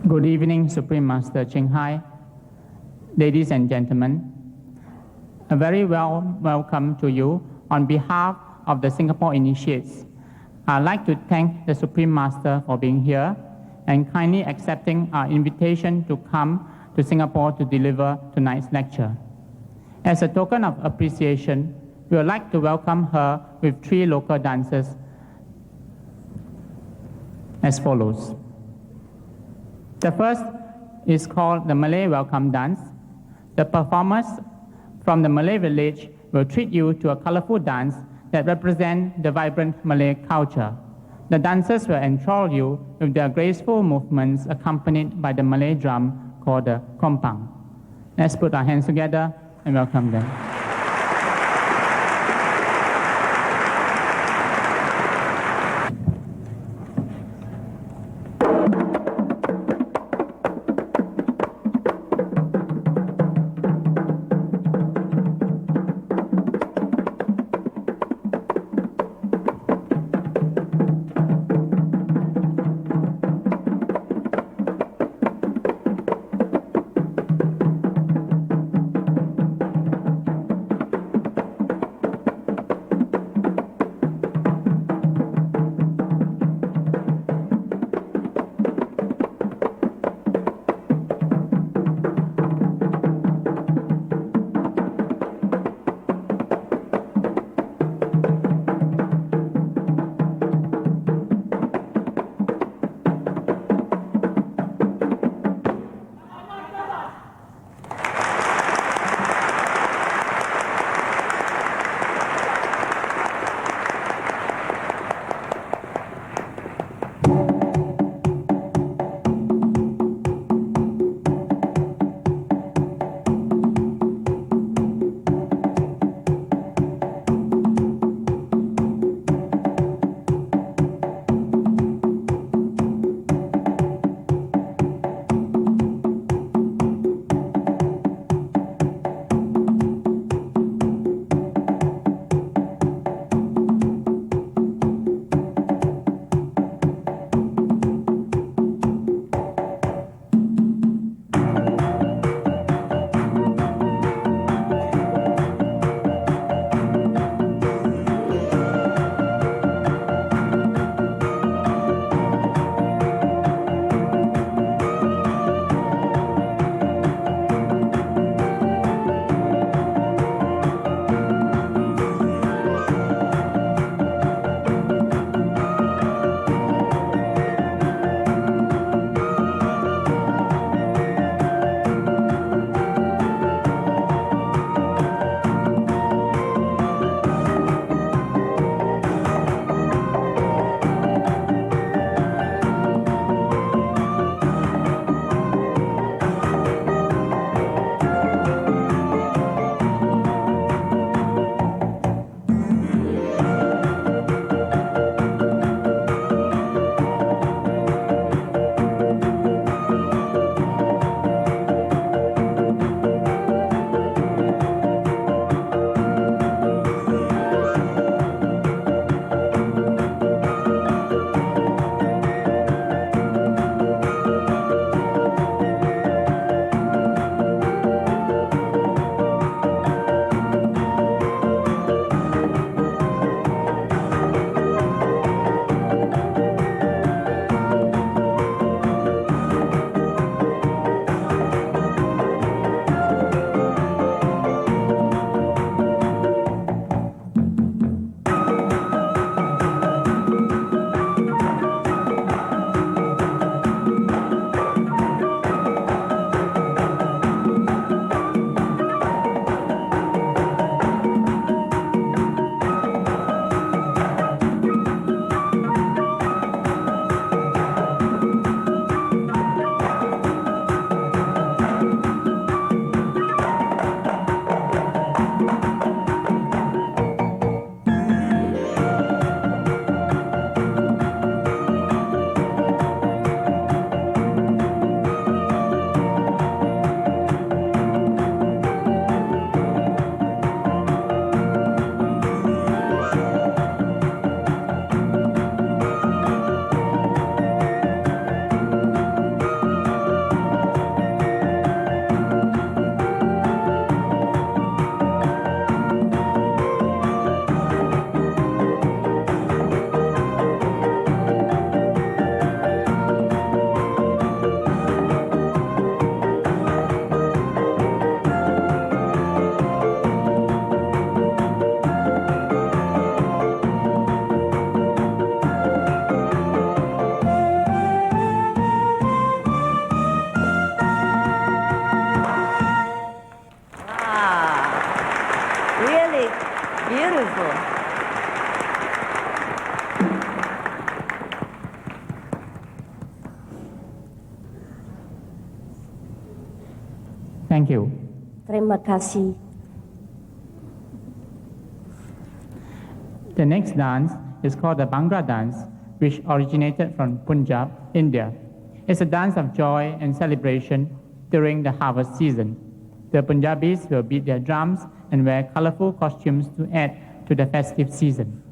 Good evening, Supreme Master Ching Hai, ladies and gentlemen. A very warm welcome to you on behalf of the Singapore Initiates. I'd like to thank the Supreme Master for being here and kindly accepting our invitation to come to Singapore to deliver tonight's lecture. As a token of appreciation, we would like to welcome her with 3 local dances as follows. The first is called the Malay Welcome Dance. The performers from the Malay village will treat you to a colorful dance that represents the vibrant Malay culture. The dancers will enthrall you with their graceful movements accompanied by the Malay drum called the kompang. Let's put our hands together and welcome them. Thank you. Terima kasih. The next dance is called the Bhangra dance, which originated from Punjab, India. It's a dance of joy and celebration during the harvest season. The Punjabis will beat their drums and wear colorful costumes to add to the festive season.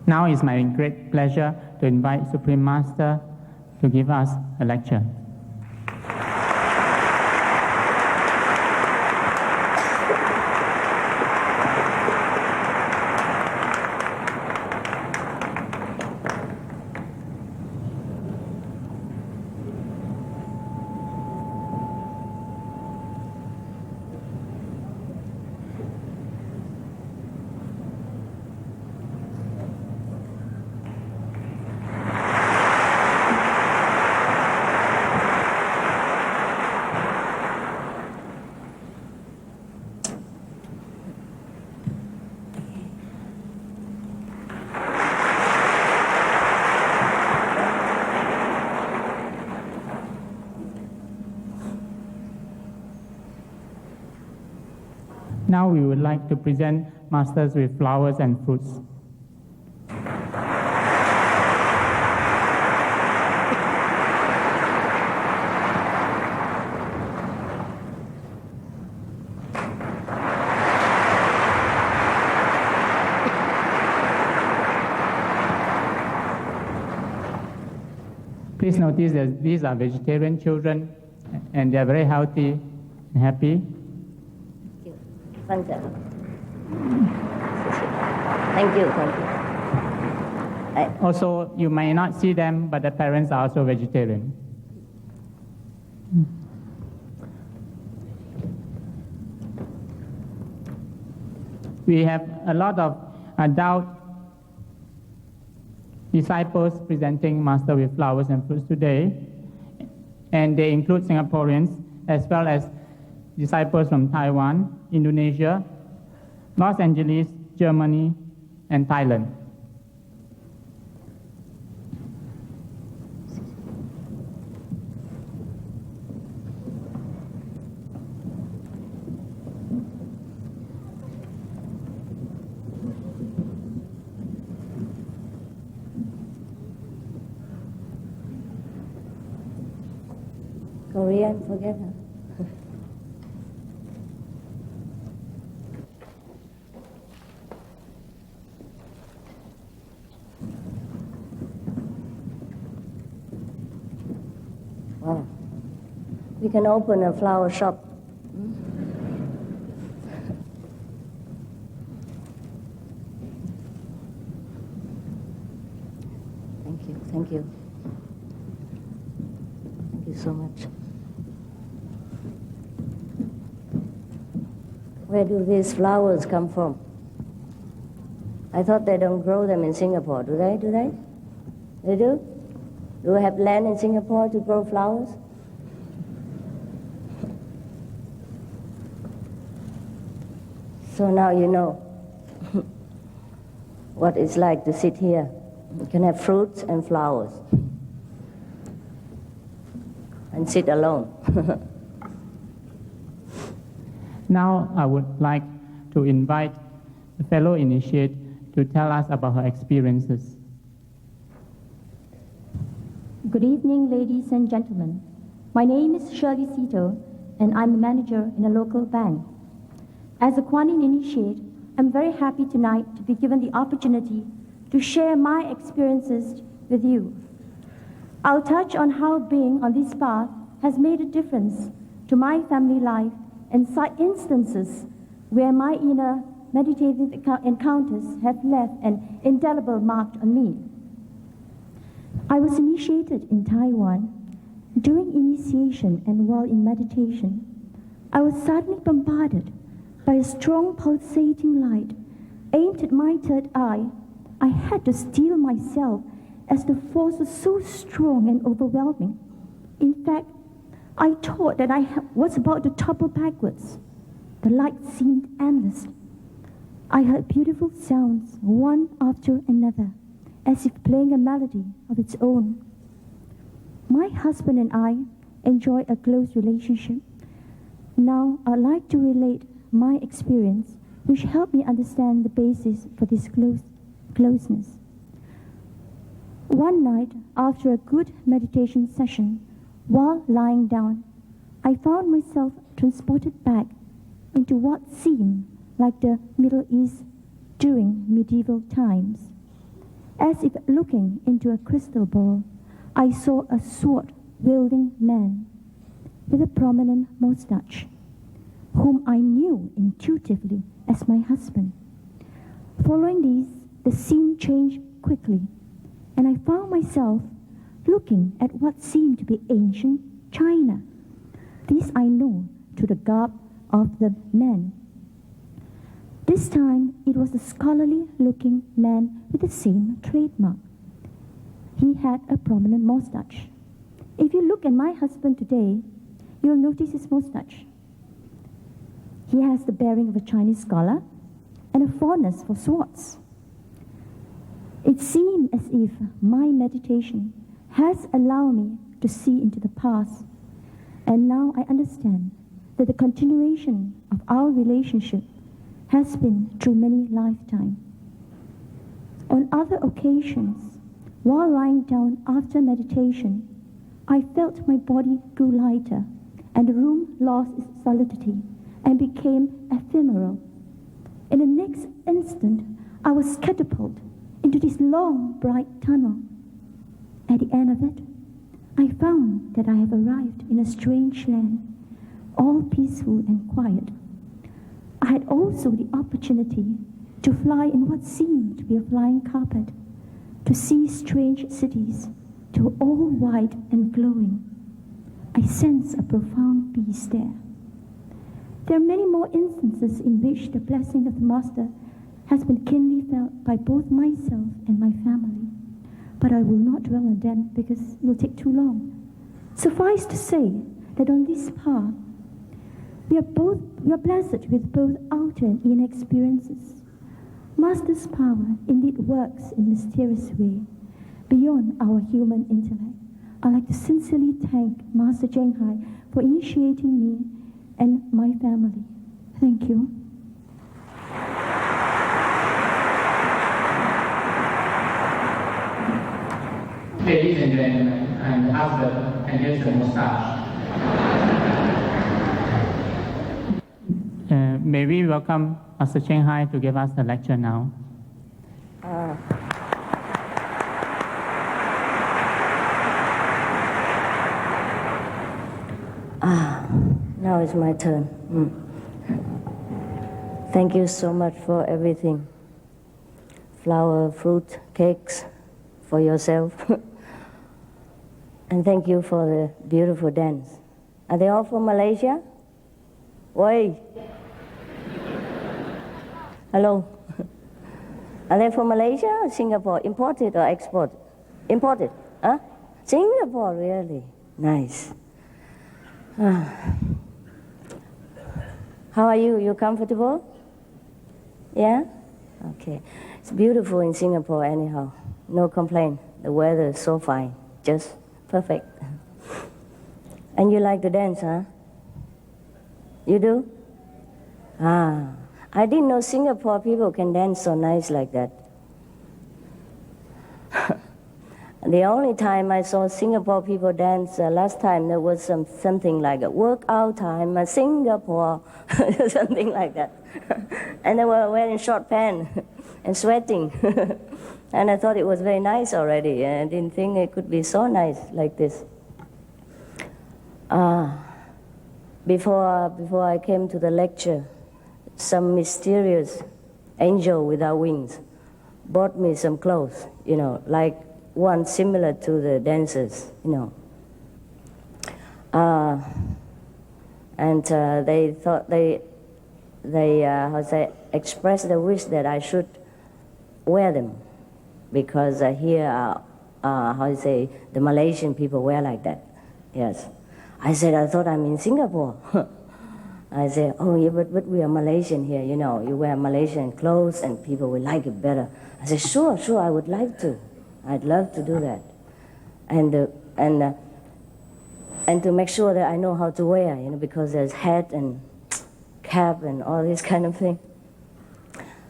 Now it's my great pleasure to invite Supreme Master to give us a lecture. Now we would like to present masters with flowers and fruits. Please notice that these are vegetarian children and they are very healthy and happy. Thank you. Thank you. Also, you may not see them, but the parents are also vegetarian. We have a lot of adult disciples presenting Master with flowers and fruits today, and they include Singaporeans as well as disciples from Taiwan, Indonesia, Los Angeles, Germany, and Thailand. Korean, forget her. Wow. We can open a flower shop. Thank you, thank you. Thank you so much. Where do these flowers come from? I thought they don't grow them in Singapore. Do they? Do they? They do? Do we have land in Singapore to grow flowers? So now you know what it's like to sit here. You can have fruits and flowers and sit alone. Now I would like to invite the fellow initiate to tell us about her experiences. Good evening, ladies and gentlemen. My name is Shirley Sito, and I'm a manager in a local bank. As a Kuan Yin initiate, I'm very happy tonight to be given the opportunity to share my experiences with you. I'll touch on how being on this path has made a difference to my family life and instances where my inner meditative encounters have left an indelible mark on me. I was initiated in Taiwan. During initiation and while in meditation, I was suddenly bombarded by a strong pulsating light aimed at my third eye. I had to steel myself as the force was so strong and overwhelming. In fact, I thought that I was about to topple backwards. The light seemed endless. I heard beautiful sounds, one after another, as if playing a melody of its own. My husband and I enjoy a close relationship. Now, I'd like to relate my experience, which helped me understand the basis for this closeness. One night, after a good meditation session, while lying down, I found myself transported back into what seemed like the Middle East during medieval times. As if looking into a crystal ball, I saw a sword-wielding man with a prominent mustache, whom I knew intuitively as my husband. Following these, the scene changed quickly, and I found myself looking at what seemed to be ancient China. This I know to the garb of the man. This time, it was a scholarly-looking man with the same trademark. He had a prominent mustache. If you look at my husband today, you'll notice his mustache. He has the bearing of a Chinese scholar and a fondness for swords. It seemed as if my meditation has allowed me to see into the past, and now I understand that the continuation of our relationship has been through many lifetimes. On other occasions, while lying down after meditation, I felt my body grew lighter and the room lost its solidity and became ephemeral. In the next instant, I was catapulted into this long, bright tunnel. At the end of it, I found that I have arrived in a strange land, all peaceful and quiet. I had also the opportunity to fly in what seemed to be a flying carpet, to see strange cities, to all white and glowing. I sense a profound peace there. There are many more instances in which the blessing of the Master has been keenly felt by both myself and my family. But I will not dwell on them because it will take too long. Suffice to say that on this path, we are blessed with both outer and inner experiences. Master's power indeed works in a mysterious way, beyond our human intellect. I'd like to sincerely thank Master Cheng Hai for initiating me and my family. Thank you. Ladies and gentlemen, and husband, and here's the mustache. May we welcome Master Cheng Hai to give us the lecture now. Now it's my turn. Thank you so much for everything. Flower, fruit, cakes for yourself. And thank you for the beautiful dance. Are they all from Malaysia? Oi! Hello? Are they from Malaysia or Singapore? Imported or exported? Imported? Huh? Singapore, really? Nice. How are you? You comfortable? Yeah? Okay. It's beautiful in Singapore anyhow. No complaint. The weather is so fine. Just perfect. And you like to dance, huh? You do? I didn't know Singapore people can dance so nice like that. The only time I saw Singapore people dance last time, there was something like a workout time, Singapore, something like that. And they were wearing short pants and sweating. And I thought it was very nice already. And I didn't think it could be so nice like this. Before I came to the lecture, some mysterious angel without wings bought me some clothes, like one similar to the dancers, and they thought they expressed the wish that I should wear them, because here, the Malaysian people wear like that. Yes, I said I thought I'm in Singapore. I said, oh yeah, but we are Malaysian here, you wear Malaysian clothes and people will like it better. I said, sure, I would like to. I'd love to do that, and to make sure that I know how to wear, because there's hat and cap and all this kind of thing.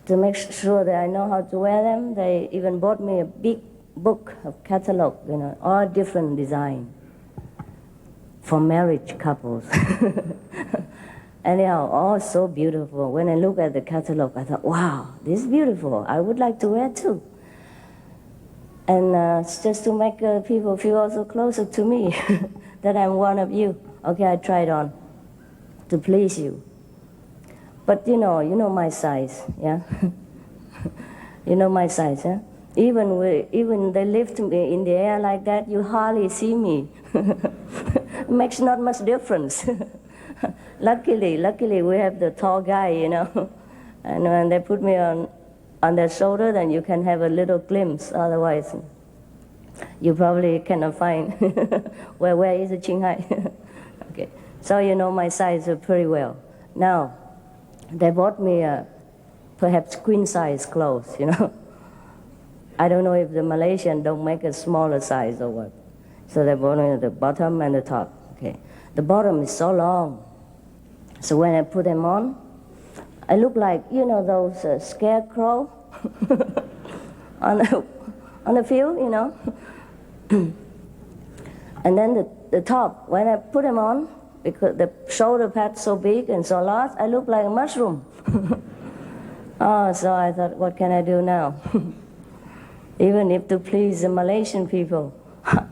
To make sure that I know how to wear them, they even bought me a big book of catalog, all different design for marriage couples. Anyhow, all so beautiful. When I look at the catalog, I thought, wow, this is beautiful. I would like to wear too. And just to make people feel also closer to me, that I'm one of you. Okay, I tried on to please you. But you know my size, yeah? You know my size, huh? Even they lift me in the air like that, you hardly see me. It makes not much difference. Luckily, we have the tall guy, and when they put me on their shoulder, then you can have a little glimpse. Otherwise, you probably cannot find where is the Cheng Hai. Okay, so you know my size pretty well. Now, they bought me perhaps queen size clothes. I don't know if the Malaysian don't make a smaller size or what. So they bought me the bottom and the top. Okay, the bottom is so long. So when I put them on, I look like, those scarecrow on the field, And then the top, when I put them on, because the shoulder pad's so big and so large, I look like a mushroom. So I thought, what can I do now? Even if to please the Malaysian people,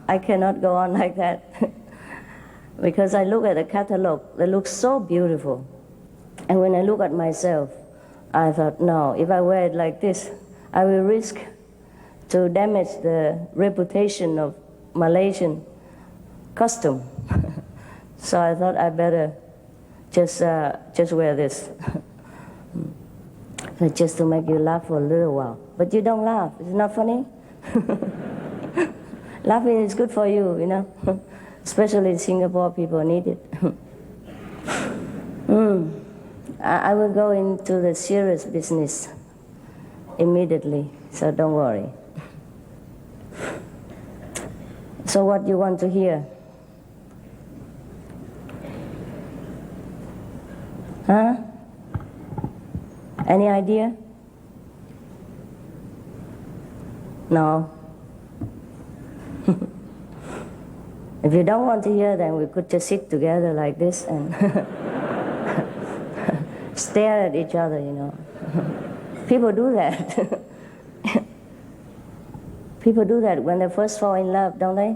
I cannot go on like that. Because I look at the catalog, they look so beautiful. And when I look at myself, I thought, no, if I wear it like this, I will risk to damage the reputation of Malaysian costume. So I thought I better Just wear this. So just to make you laugh for a little while. But you don't laugh. It's not funny. Laughing is good for you, you know. Especially in Singapore, people need it. I will go into the serious business immediately, so don't worry. So what do you want to hear? Huh? Any idea? No. If you don't want to hear, then we could just sit together like this and stare at each other, you know. People do that. People do that when they first fall in love, don't they?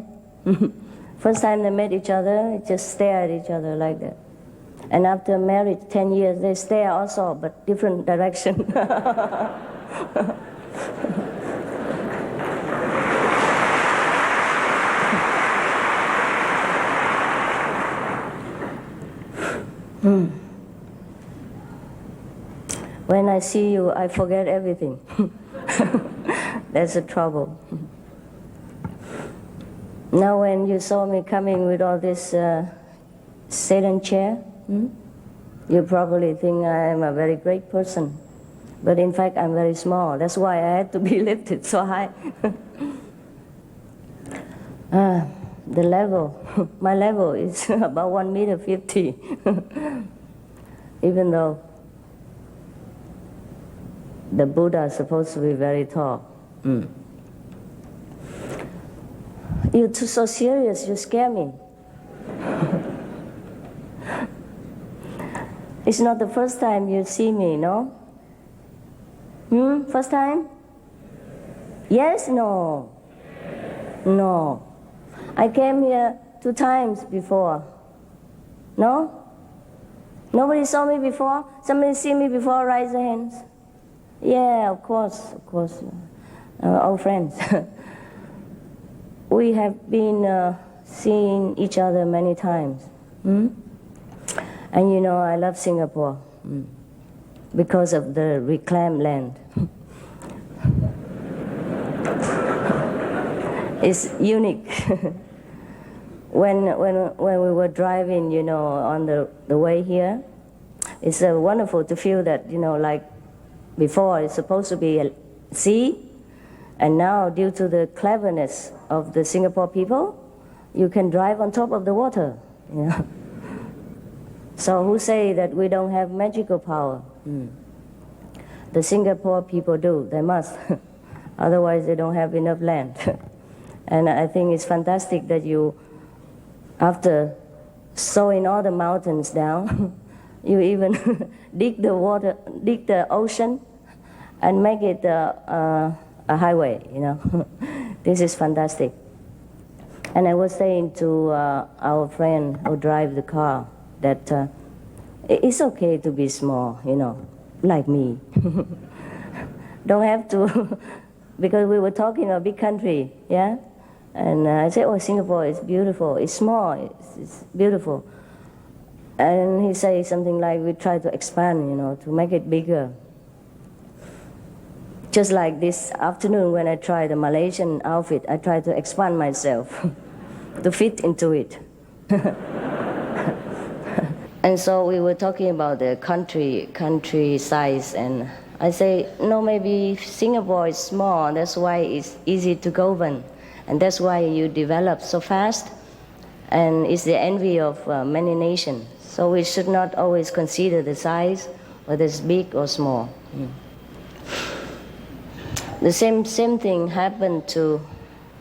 First time they met each other, just stare at each other like that. And after marriage, 10 years, they stare also, but different direction. When I see you, I forget everything. That's the trouble. Now when you saw me coming with all this Satan chair, you probably think I am a very great person. But in fact, I'm very small. That's why I had to be lifted so high. The level, my level is about 1.50 meters. Even though the Buddha is supposed to be very tall. You're so serious, you scare me. It's not the first time you see me, no? First time? Yes, no? No. I came here 2 times before. No? Nobody saw me before? Somebody see me before? Raise their hands. Yeah, of course. Our friends. We have been seeing each other many times. And you know, I love Singapore because of the reclaimed land. It's unique. When we were driving, you know, on the way here, it's wonderful to feel that, you know, like before it's supposed to be a sea, and now due to the cleverness of the Singapore people, you can drive on top of the water, you know. So who say that we don't have magical power? The Singapore people do, they must. Otherwise they don't have enough land. And I think it's fantastic that you, after sowing all the mountains down, you even dig the ocean and make it a highway, you know. This is fantastic. And I was saying to our friend who drives the car that it's okay to be small, you know, like me. Don't have to, because we were talking about a big country, yeah? And I said, oh, Singapore is beautiful. It's small, it's beautiful. And he said something like, we try to expand, you know, to make it bigger. Just like this afternoon when I tried the Malaysian outfit, I tried to expand myself to fit into it. And so we were talking about the country size, and I say, no, maybe Singapore is small, that's why it's easy to govern. And that's why you develop so fast, and it's the envy of many nations. So we should not always consider the size, whether it's big or small. The same thing happened to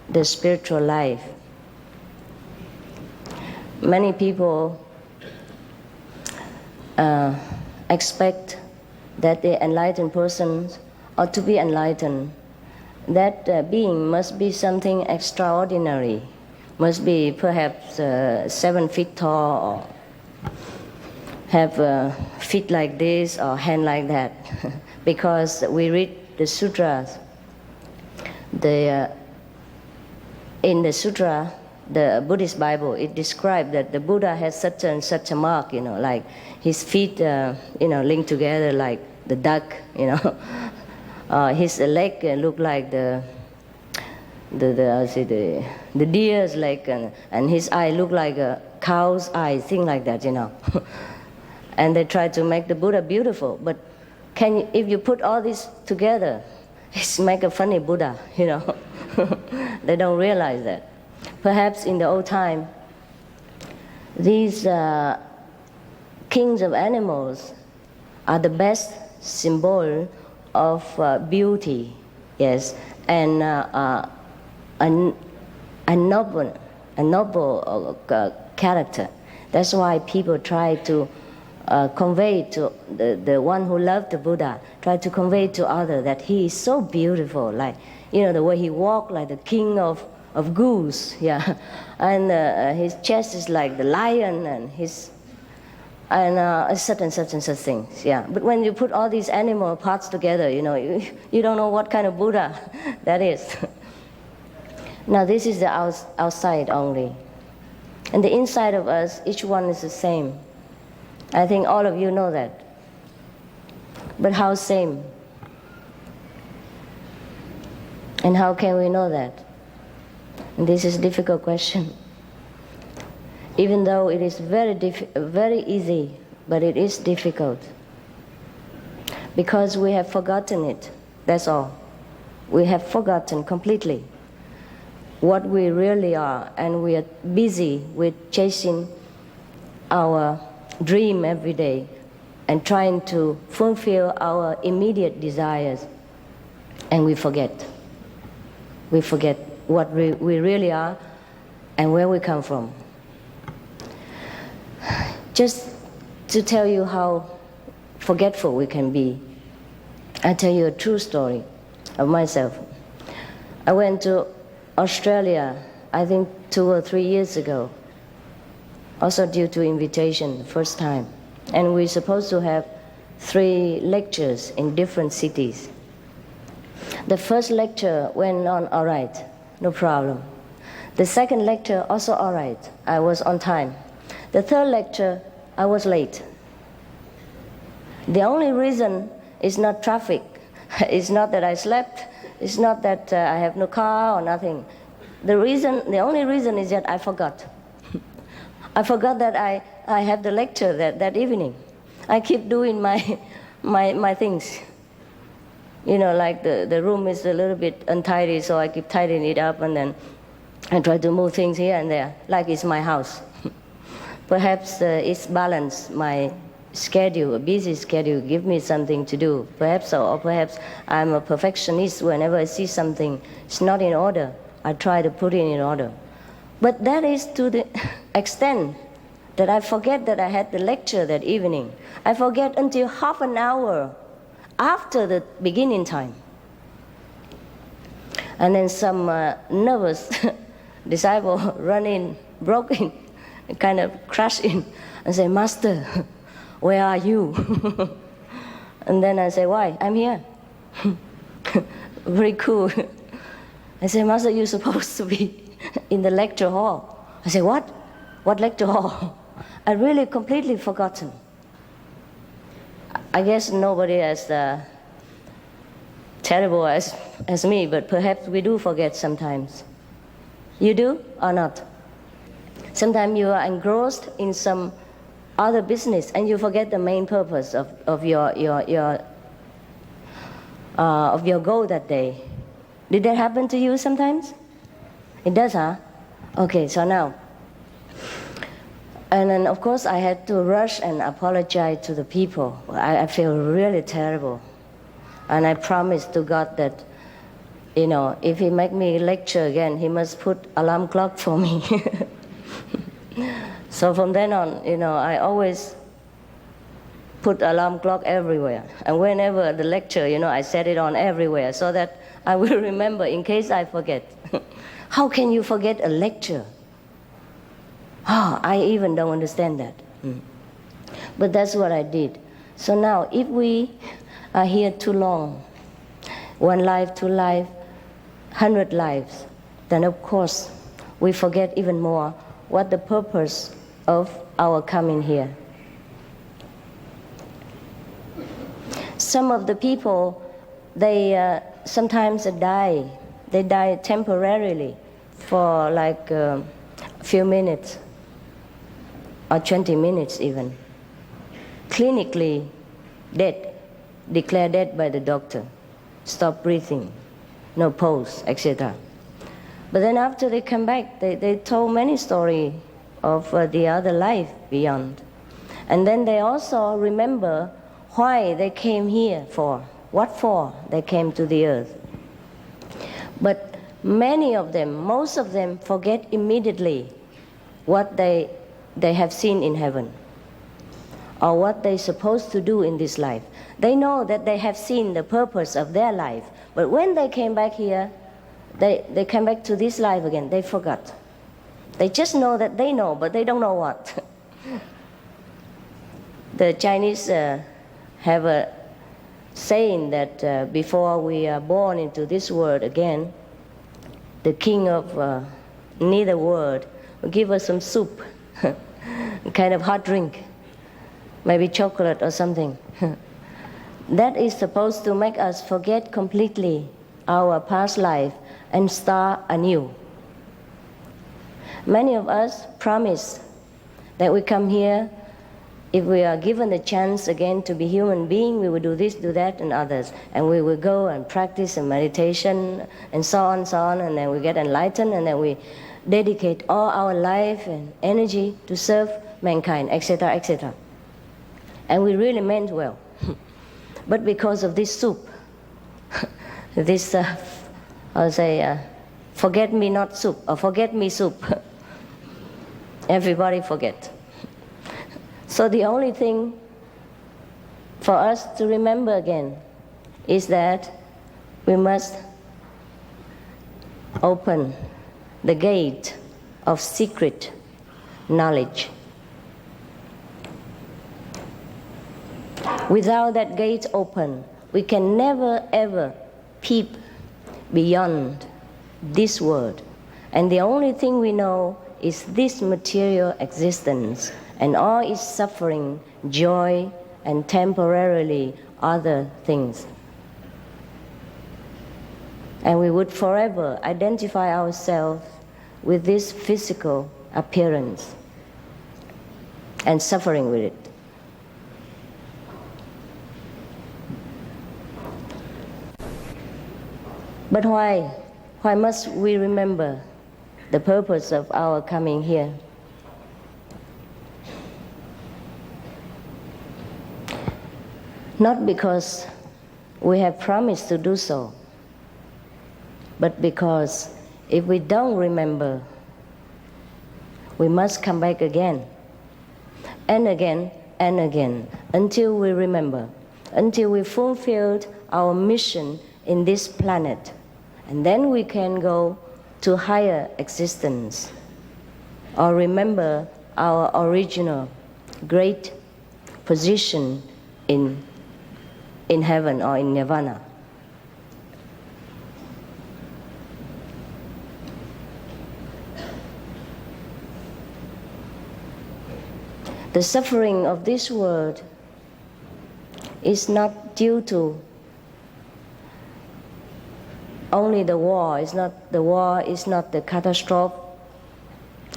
the spiritual life. Many people expect that the enlightened person ought to be enlightened. That being must be something extraordinary, must be perhaps 7 feet tall, or have feet like this or hand like that. Because we read the sutras, in the sutra, the Buddhist Bible, it described that the Buddha has such and such a mark, like his feet, linked together like the duck, his leg look like the deer's leg, and his eye look like a cow's eye, thing like that, And they try to make the Buddha beautiful, but if you put all this together, it's make a funny Buddha, They don't realize that. Perhaps in the old time, these kings of animals are the best symbol of beauty, yes, and a noble character. That's why people try to convey to the one who loved the Buddha, try to convey to others that he is so beautiful, like, the way he walked like the king of goose, yeah, and his chest is like the lion, and such and such and such things, yeah. But when you put all these animal parts together, you don't know what kind of Buddha that is. Now this is the outside only, and the inside of us, each one is the same. I think all of you know that. But how same? And how can we know that? And this is a difficult question. Even though it is very easy, but it is difficult. Because we have forgotten it, that's all. We have forgotten completely what we really are, and we are busy with chasing our dream every day and trying to fulfill our immediate desires, and we forget. We forget what we really are and where we come from. Just to tell you how forgetful we can be, I'll tell you a true story of myself. I went to Australia, I think 2 or 3 years ago, also due to invitation, the first time. And we're supposed to have 3 lectures in different cities. The first lecture went on all right, no problem. The second lecture also all right, I was on time. The third lecture, I was late. The only reason is not traffic. It's not that I slept. It's not that I have no car or nothing. The only reason is that I forgot. I forgot that I had the lecture that evening. I keep doing my things. Like the room is a little bit untidy, so I keep tidying it up, and then I try to move things here and there, like it's my house. Perhaps it's balanced my schedule, a busy schedule, give me something to do. Perhaps so, or perhaps I'm a perfectionist. Whenever I see something it's not in order, I try to put it in order. But that is to the extent that I forget that I had the lecture that evening. I forget until half an hour after the beginning time. And then some nervous disciple run in, broke in, kind of crashed in, and say, "Master, where are you?" And then I say, "Why? I'm here." Very cool. I say, "Master, you're supposed to be in the lecture hall." I say, "What? What lecture hall?" I really completely forgotten. I guess nobody as terrible as me, but perhaps we do forget sometimes. You do or not? Sometimes you are engrossed in some other business and you forget the main purpose of your goal that day. Did that happen to you sometimes? It does, huh? Okay, so now. And then, of course, I had to rush and apologize to the people. I feel really terrible. And I promised to God that, if He make me lecture again, He must put alarm clock for me. So from then on, I always put alarm clock everywhere. And whenever the lecture, I set it on everywhere so that I will remember in case I forget. How can you forget a lecture? I even don't understand that. But that's what I did. So now, if we are here too long, 1 life, 2 life, 100 lives, then of course we forget even more what the purpose of our coming here. Some of the people, they sometimes die. They die temporarily for like a few minutes or 20 minutes even. Clinically dead, declared dead by the doctor. Stop breathing, no pulse, etc. But then after they come back, they told many stories of the other life beyond. And then they also remember why they came here for, what for they came to the earth. But many of them, most of them, forget immediately what they have seen in heaven or what they're supposed to do in this life. They know that they have seen the purpose of their life, but when they came back here, they came back to this life again, they forgot. They just know that they know, but they don't know what. The Chinese have a saying that before we are born into this world again, the king of neither world will give us some soup, a kind of hot drink, maybe chocolate or something. That is supposed to make us forget completely our past life and start anew. Many of us promise that we come here, if we are given the chance again to be human being, we will do this, do that, and others. And we will go and practice and meditation and so on, and then we get enlightened, and then we dedicate all our life and energy to serve mankind, etc., etc. And we really meant well. But because of this soup, this, I'll say, forget-me-not soup, or forget-me soup, everybody forget. So the only thing for us to remember again is that we must open the gate of secret knowledge. Without that gate open, we can never ever peep beyond this world. And the only thing we know is this material existence and all its suffering, joy, and temporarily other things. And we would forever identify ourselves with this physical appearance and suffering with it. But why? Why must we remember the purpose of our coming here? Not because we have promised to do so, but because if we don't remember, we must come back again and again and again until we remember, until we fulfilled our mission in this planet. And then we can go to higher existence or remember our original great position in heaven or in nirvana. The suffering of this world is not due to only the war. The war is not the catastrophe.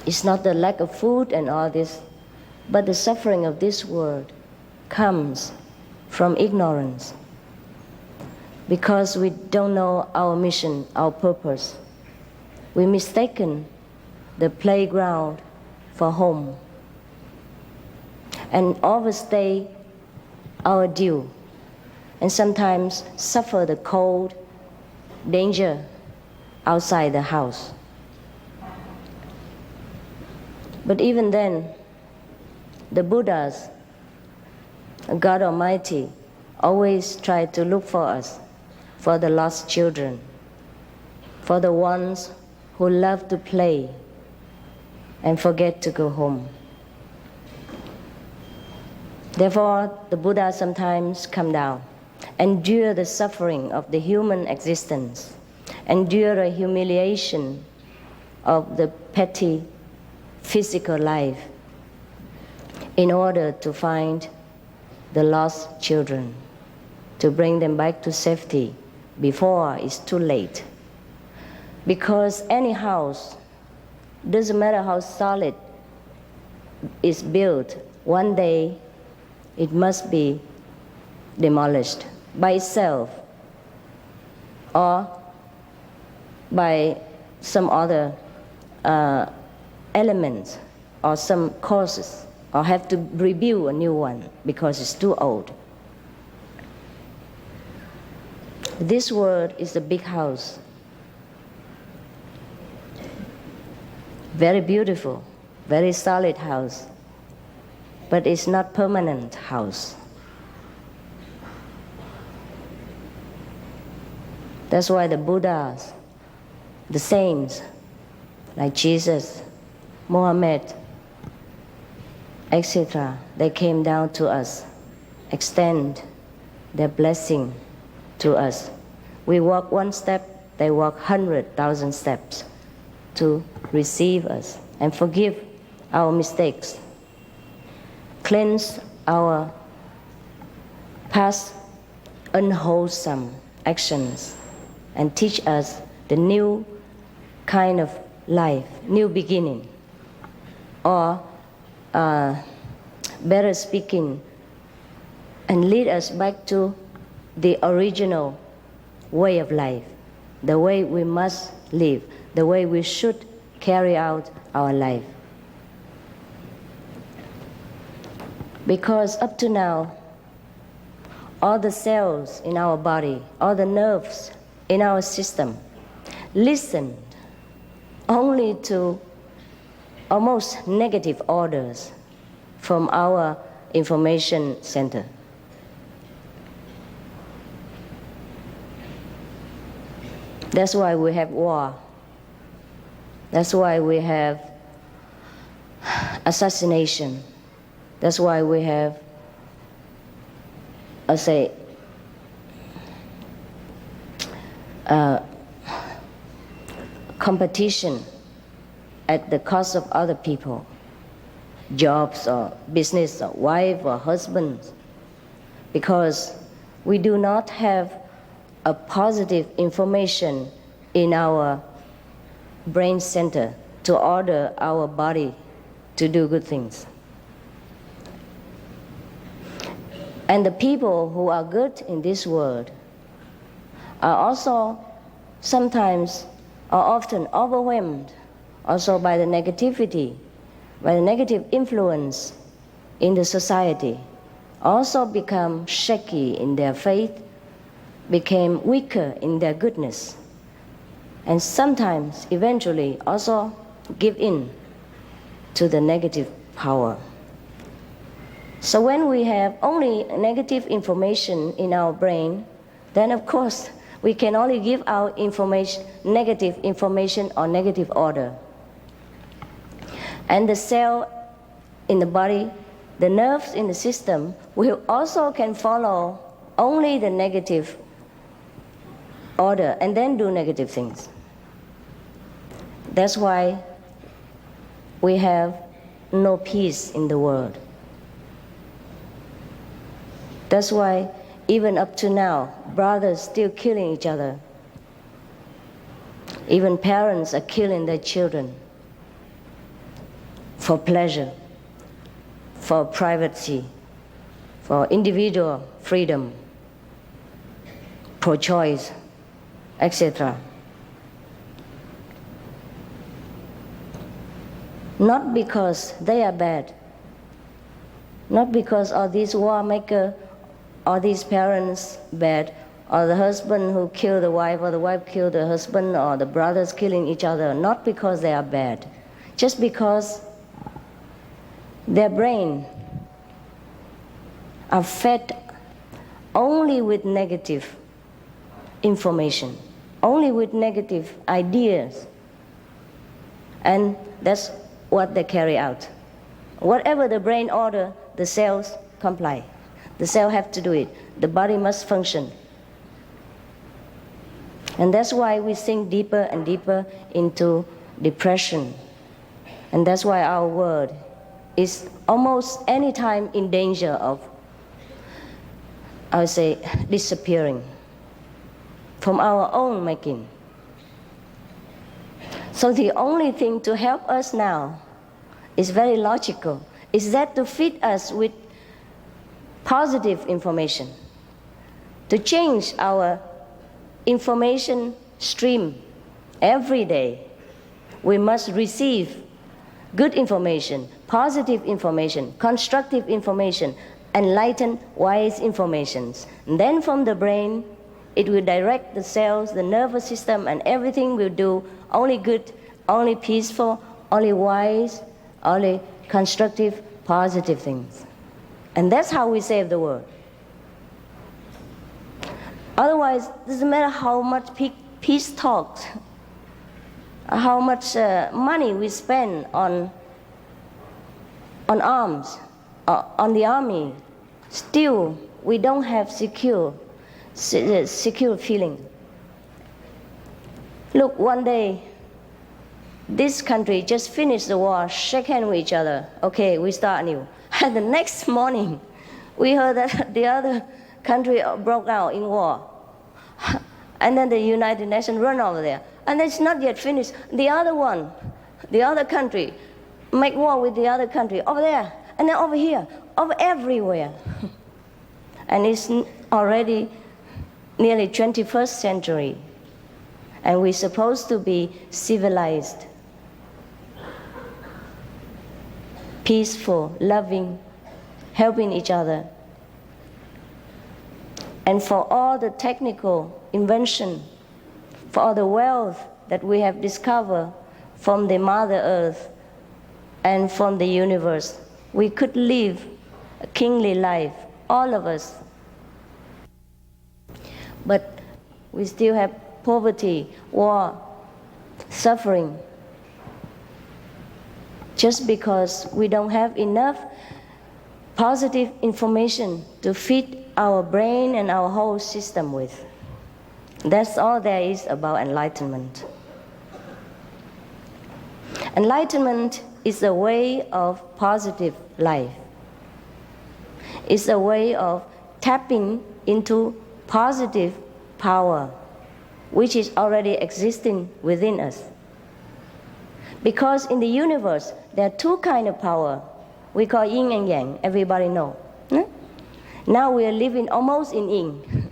It's not the lack of food and all this. But the suffering of this world comes from ignorance. Because we don't know our mission, our purpose. We mistaken the playground for home. And overstay our due. And sometimes suffer the cold, danger outside the house. But even then, the Buddhas, God Almighty, always try to look for us, for the lost children, for the ones who love to play and forget to go home. Therefore, the Buddha sometimes come down, endure the suffering of the human existence, endure a humiliation of the petty physical life in order to find the lost children, to bring them back to safety before it's too late. Because any house, doesn't matter how solid it's built, one day it must be demolished by itself or by some other elements or some causes, or have to rebuild a new one because it's too old. This world is a big house, very beautiful, very solid house, but it's not permanent house. That's why the Buddhas, the saints, like Jesus, Muhammad, etc., they came down to us, extend their blessing to us. We walk one step, they walk 100,000 steps to receive us and forgive our mistakes, cleanse our past unwholesome actions, and teach us the new kind of life, new beginning, or better speaking, and lead us back to the original way of life, the way we must live, the way we should carry out our life. Because up to now, all the cells in our body, all the nerves in our system listened only to almost negative orders from our information center. That's why we have war. That's why we have assassination. That's why we have, competition at the cost of other people, jobs or business or wife or husband, because we do not have a positive information in our brain center to order our body to do good things. And the people who are good in this world are also sometimes or often overwhelmed also by the negativity, by the negative influence in the society, also become shaky in their faith, became weaker in their goodness, and sometimes eventually also give in to the negative power. So when we have only negative information in our brain, then of course we can only give our information, negative information or negative order. And the cell in the body, the nerves in the system will also can follow only the negative order and then do negative things. That's why we have no peace in the world. That's why even up to now, brothers still killing each other. Even parents are killing their children for pleasure, for privacy, for individual freedom, pro-choice, etc. Not because they are bad, not because all these war makers, all these parents bad, or the husband who killed the wife, or the wife killed the husband, or the brothers killing each other, not because they are bad, just because their brain are fed only with negative information, only with negative ideas, and that's what they carry out. Whatever the brain order, the cells comply. The cell have to do it. The body must function. And that's why we sink deeper and deeper into depression. And that's why our world is almost any time in danger of, I would say, disappearing from our own making. So the only thing to help us now is very logical, is that to feed us with positive information, to change our information stream every day. We must receive good information, positive information, constructive information, enlightened, wise informations. And then from the brain, it will direct the cells, the nervous system, and everything will do only good, only peaceful, only wise, only constructive, positive things. And that's how we save the world. Otherwise, it doesn't matter how much peace talks, how much money we spend on arms, on the army, still we don't have secure feeling. Look, one day, this country just finished the war, shake hands with each other. Okay, we start anew. And the next morning, we heard that the other country broke out in war. And then the United Nations run over there. And it's not yet finished. The other one, the other country, make war with the other country over there, and then over here, over everywhere. And it's already nearly 21st century. And we're supposed to be civilized, peaceful, loving, helping each other. And for all the technical invention, for all the wealth that we have discovered from the Mother Earth and from the universe, we could live a kingly life, all of us. But we still have poverty, war, suffering, just because we don't have enough positive information to feed our brain and our whole system with. That's all there is about enlightenment. Enlightenment is a way of positive life. It's a way of tapping into positive power, which is already existing within us. Because in the universe, there are two kinds of power. We call yin and yang, everybody know. Now we are living almost in yin.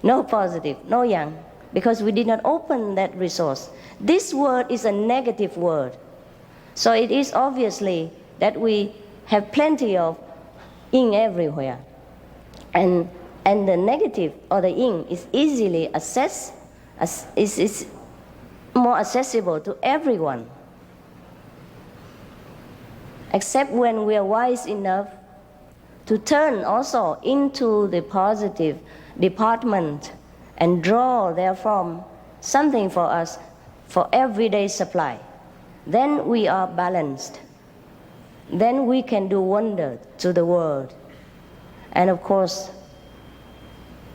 No positive, no yang, because we did not open that resource. This word is a negative word. So it is obviously that we have plenty of yin everywhere. And the negative or the yin is easily accessed, is more accessible to everyone. Except when we are wise enough to turn also into the positive department and draw therefrom something for us for everyday supply. Then we are balanced. Then we can do wonder to the world. And of course,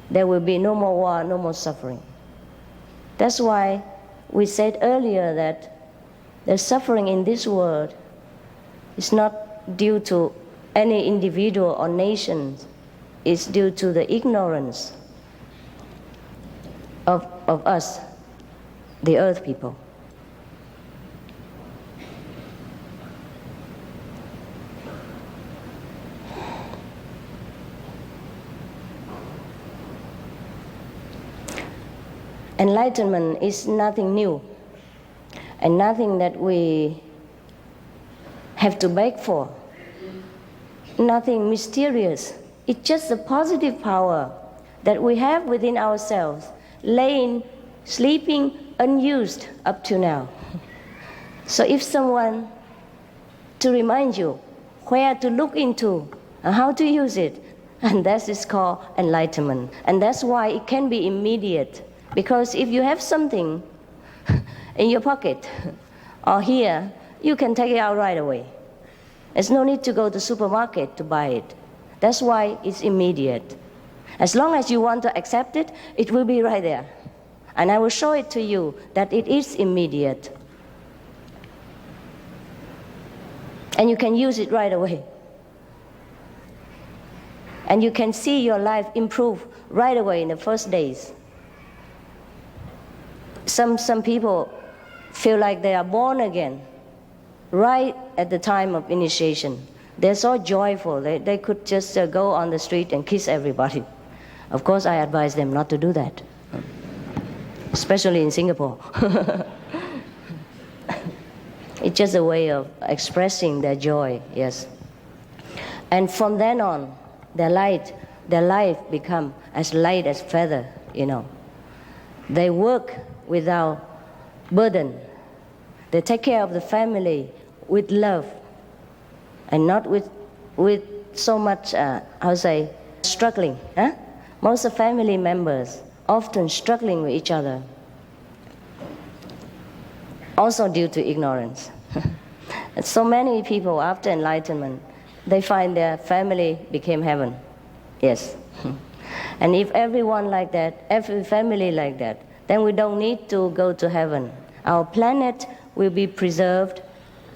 there will be no more war, no more suffering. That's why we said earlier that the suffering in this world is not due to any individual or nation. It's due to the ignorance of us, the earth people. Enlightenment is nothing new and nothing that we have to beg for, nothing mysterious. It's just a positive power that we have within ourselves, laying, sleeping unused up to now. So if someone to remind you where to look into and how to use it, and that is called enlightenment. And that's why it can be immediate. Because if you have something in your pocket or here, you can take it out right away. There's no need to go to the supermarket to buy it. That's why it's immediate. As long as you want to accept it, it will be right there. And I will show it to you that it is immediate. And you can use it right away. And you can see your life improve right away in the first days. Some people feel like they are born again right at the time of initiation. They're so joyful. They could just go on the street and kiss everybody. Of course, I advise them not to do that, especially in Singapore. It's just a way of expressing their joy, yes. And from then on, their life become as light as feather, you know. They work without burden. They take care of the family with love and not with so much, struggling. Huh? Most of family members often struggling with each other, also due to ignorance. And so many people after enlightenment, they find their family became heaven. Yes. And if everyone like that, every family like that, then we don't need to go to heaven. Our planet will be preserved,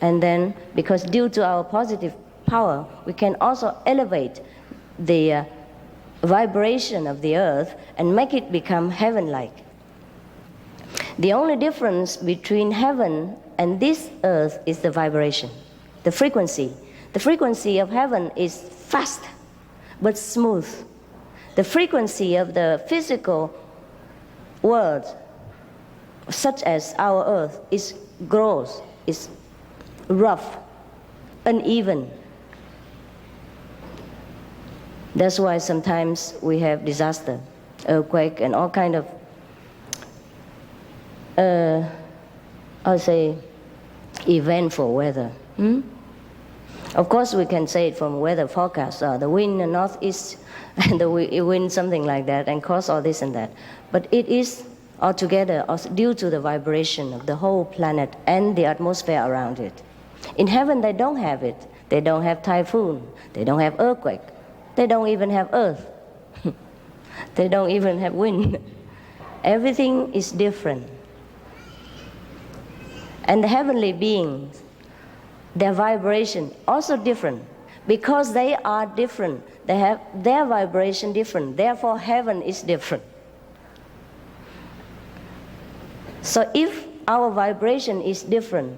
and then, because due to our positive power, we can also elevate the vibration of the earth and make it become heaven-like. The only difference between heaven and this earth is the vibration, the frequency. The frequency of heaven is fast but smooth. The frequency of the physical world, such as our earth, is gross, is rough, uneven. That's why sometimes we have disaster, earthquake, and all kind of eventful weather. Of course, we can say it from weather forecast, the wind in the northeast, and the wind something like that, and cause all this and that. But it is altogether due to the vibration of the whole planet and the atmosphere around it. In heaven, they don't have it. They don't have typhoon. They don't have earthquake. They don't even have earth. They don't even have wind. Everything is different. And the heavenly beings, their vibration also different. Because they are different, they have their vibration different. Therefore, heaven is different. So if our vibration is different,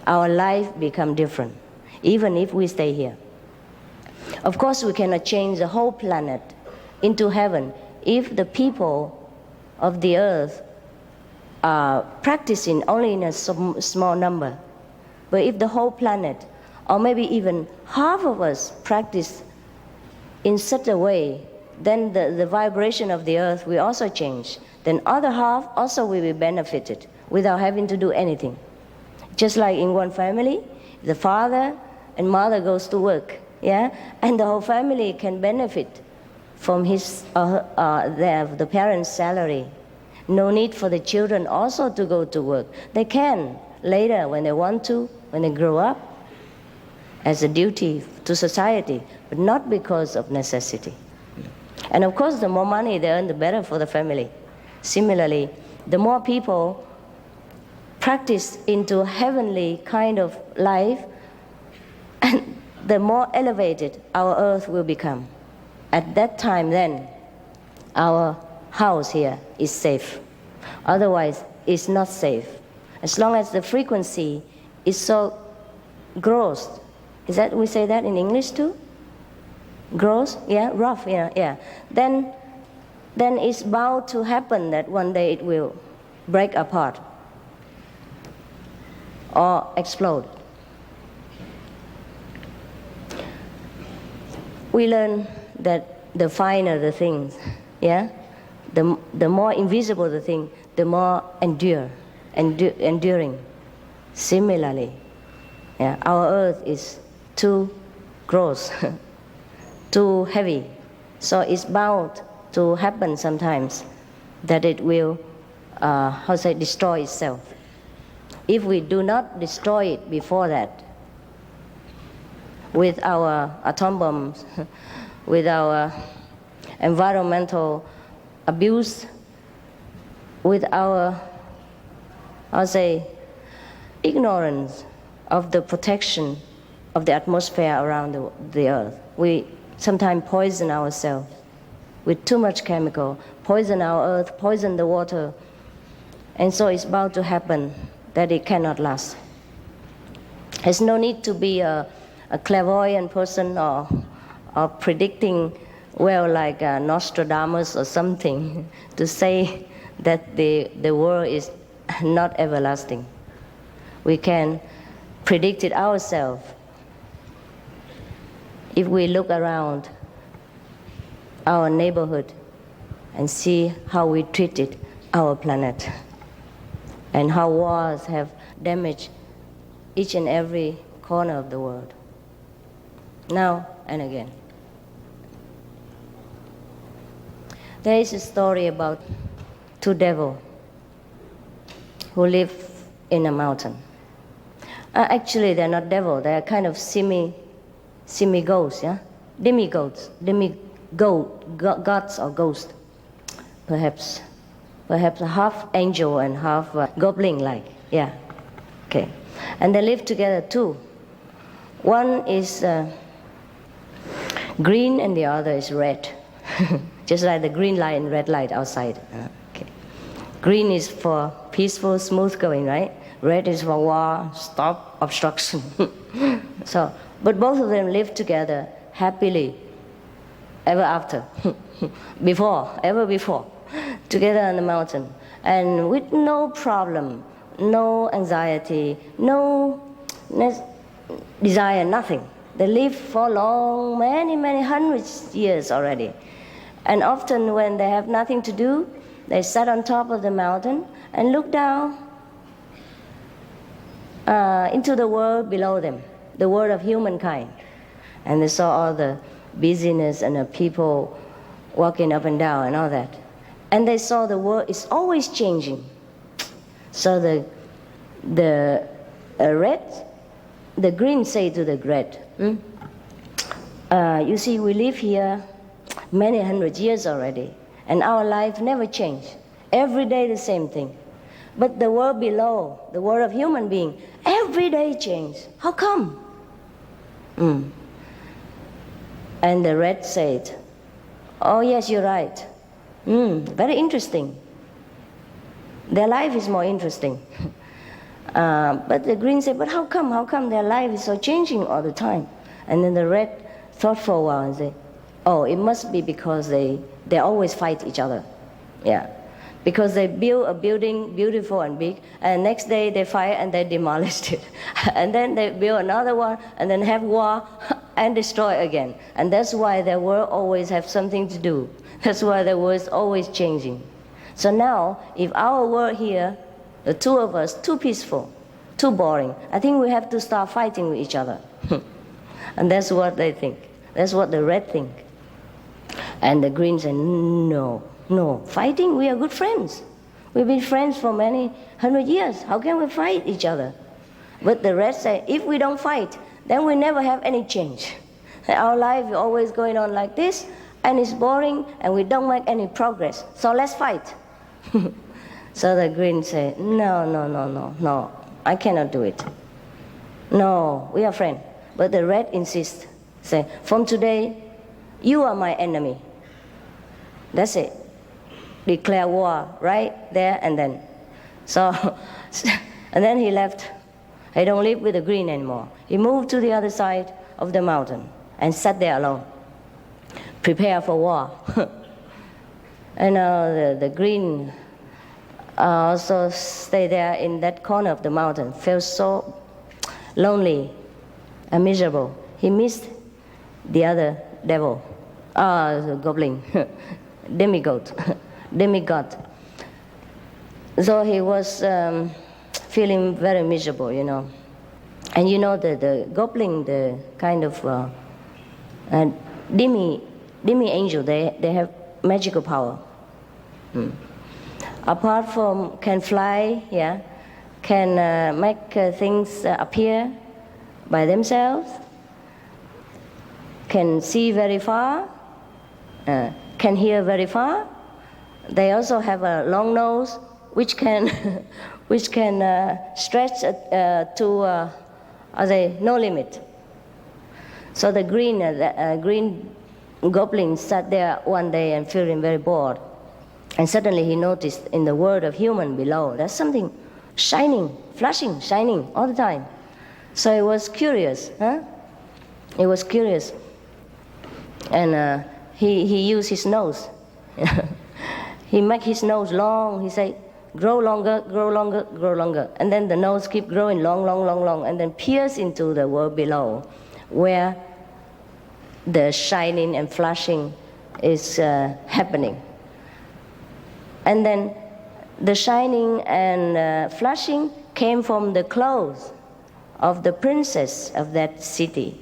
our life becomes different, even if we stay here. Of course, we cannot change the whole planet into heaven if the people of the earth are practicing only in a small number. But if the whole planet, or maybe even half of us, practice in such a way, then the vibration of the earth will also change. Then other half also will be benefited without having to do anything. Just like in one family, the father and mother goes to work, yeah, and the whole family can benefit from his the parents' salary. No need for the children also to go to work. They can later when they want to, when they grow up, as a duty to society, but not because of necessity. And of course, the more money they earn, the better for the family. Similarly, the more people practice into a heavenly kind of life, and the more elevated our earth will become. At that time, then, our house here is safe. Otherwise, it's not safe. As long as the frequency is so gross. Is that, we say that in English too? Gross? Yeah, rough, yeah. Then it's bound to happen that one day it will break apart or explode. We learn that the finer the things, yeah, the more invisible the thing, the more enduring. Similarly, yeah, our earth is too gross, too heavy, so it's bound to happen sometimes that it will, destroy itself. If we do not destroy it before that, with our atom bombs, with our environmental abuse, with our, ignorance of the protection of the atmosphere around the earth. We sometimes poison ourselves with too much chemical, poison our earth, poison the water, and so it's bound to happen that it cannot last. There's no need to be a clairvoyant person or predicting well like Nostradamus or something to say that the world is not everlasting. We can predict it ourselves if we look around our neighborhood and see how we treated our planet and how wars have damaged each and every corner of the world, now and again. There is a story about two devils who live in a mountain. Actually, they're not devils. They're kind of semi-ghosts, yeah? Demigods, gods or ghosts, perhaps half angel and half goblin-like, yeah. Okay, and they live together too. One is green and the other is red, just like the green light and red light outside. Okay. Green is for peaceful, smooth going, right? Red is for war, stop, obstruction. So, but both of them live together happily ever after, ever before, together on the mountain, and with no problem, no anxiety, no desire, nothing. They live for long, many hundreds years already. And often when they have nothing to do, they sat on top of the mountain and look down into the world below them, the world of humankind. And they saw all the busyness and the people walking up and down and all that. And they saw the world is always changing. So the green say to the red, you see, we live here many hundred years already, and our life never changed. Every day the same thing. But the world below, the world of human being, every day change. How come? And the red said, oh yes, you're right. Very interesting. Their life is more interesting. But the green said, but how come? How come their life is so changing all the time? And then the red thought for a while and said, oh, it must be because they always fight each other. Yeah. Because they build a building beautiful and big, and next day they fight and they demolished it. And then they build another one and then have war and destroy again. And that's why their world always have something to do. That's why the world is always changing. So now, if our world here, the two of us, too peaceful, too boring, I think we have to start fighting with each other. And that's what they think. That's what the red think. And the green say, no, fighting, we are good friends. We've been friends for many hundred years. How can we fight each other? But the red say, if we don't fight, then we never have any change. Our life is always going on like this, and it's boring, and we don't make any progress. So let's fight. So the green say, no, I cannot do it. No, we are friends. But the red insists, say, from today, you are my enemy. That's it. Declare war right there and then. So, and then he left. He don't live with the green anymore. He moved to the other side of the mountain and sat there alone. Prepare for war. And the green also stayed there in that corner of the mountain, felt so lonely and miserable. He missed the other devil, the goblin, demigod. So he was feeling very miserable, you know. And you know the goblin, the kind of demi angel, they have magical power. Apart from can fly, yeah, can make things appear by themselves, can see very far, can hear very far. They also have a long nose, which can stretch to no limit. So the green goblin sat there one day and feeling very bored. And suddenly he noticed in the world of human below, there's something shining, flashing, shining all the time. So he was curious, He was curious. And he used his nose. He make his nose long. He say, grow longer, grow longer, grow longer. And then the nose keep growing long, and then pierce into the world below, where the shining and flashing is happening. And then the shining and flashing came from the clothes of the princess of that city.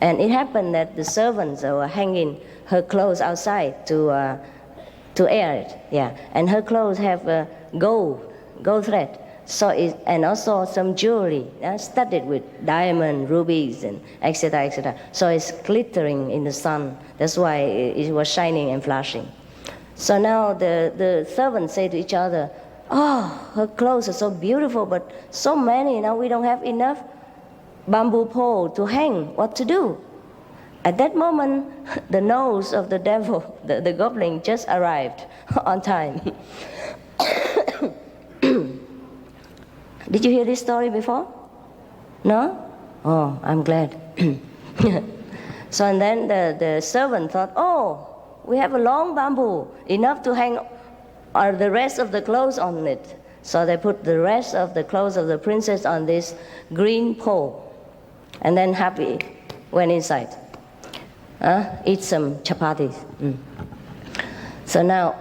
And it happened that the servants were hanging her clothes outside to air it. Yeah. And her clothes have gold thread. So and also some jewelry studded with diamond, rubies, and etc., etc. So it's glittering in the sun. That's why it was shining and flashing. So now the servants say to each other, oh, her clothes are so beautiful, but so many, now we don't have enough bamboo pole to hang. What to do? At that moment, the nose of the devil, the goblin, just arrived on time. Did you hear this story before? No? Oh, I'm glad. So and then the servant thought, oh, we have a long bamboo, enough to hang the rest of the clothes on it. So they put the rest of the clothes of the princess on this green pole. And then happy went inside. Eat some chapatis. So now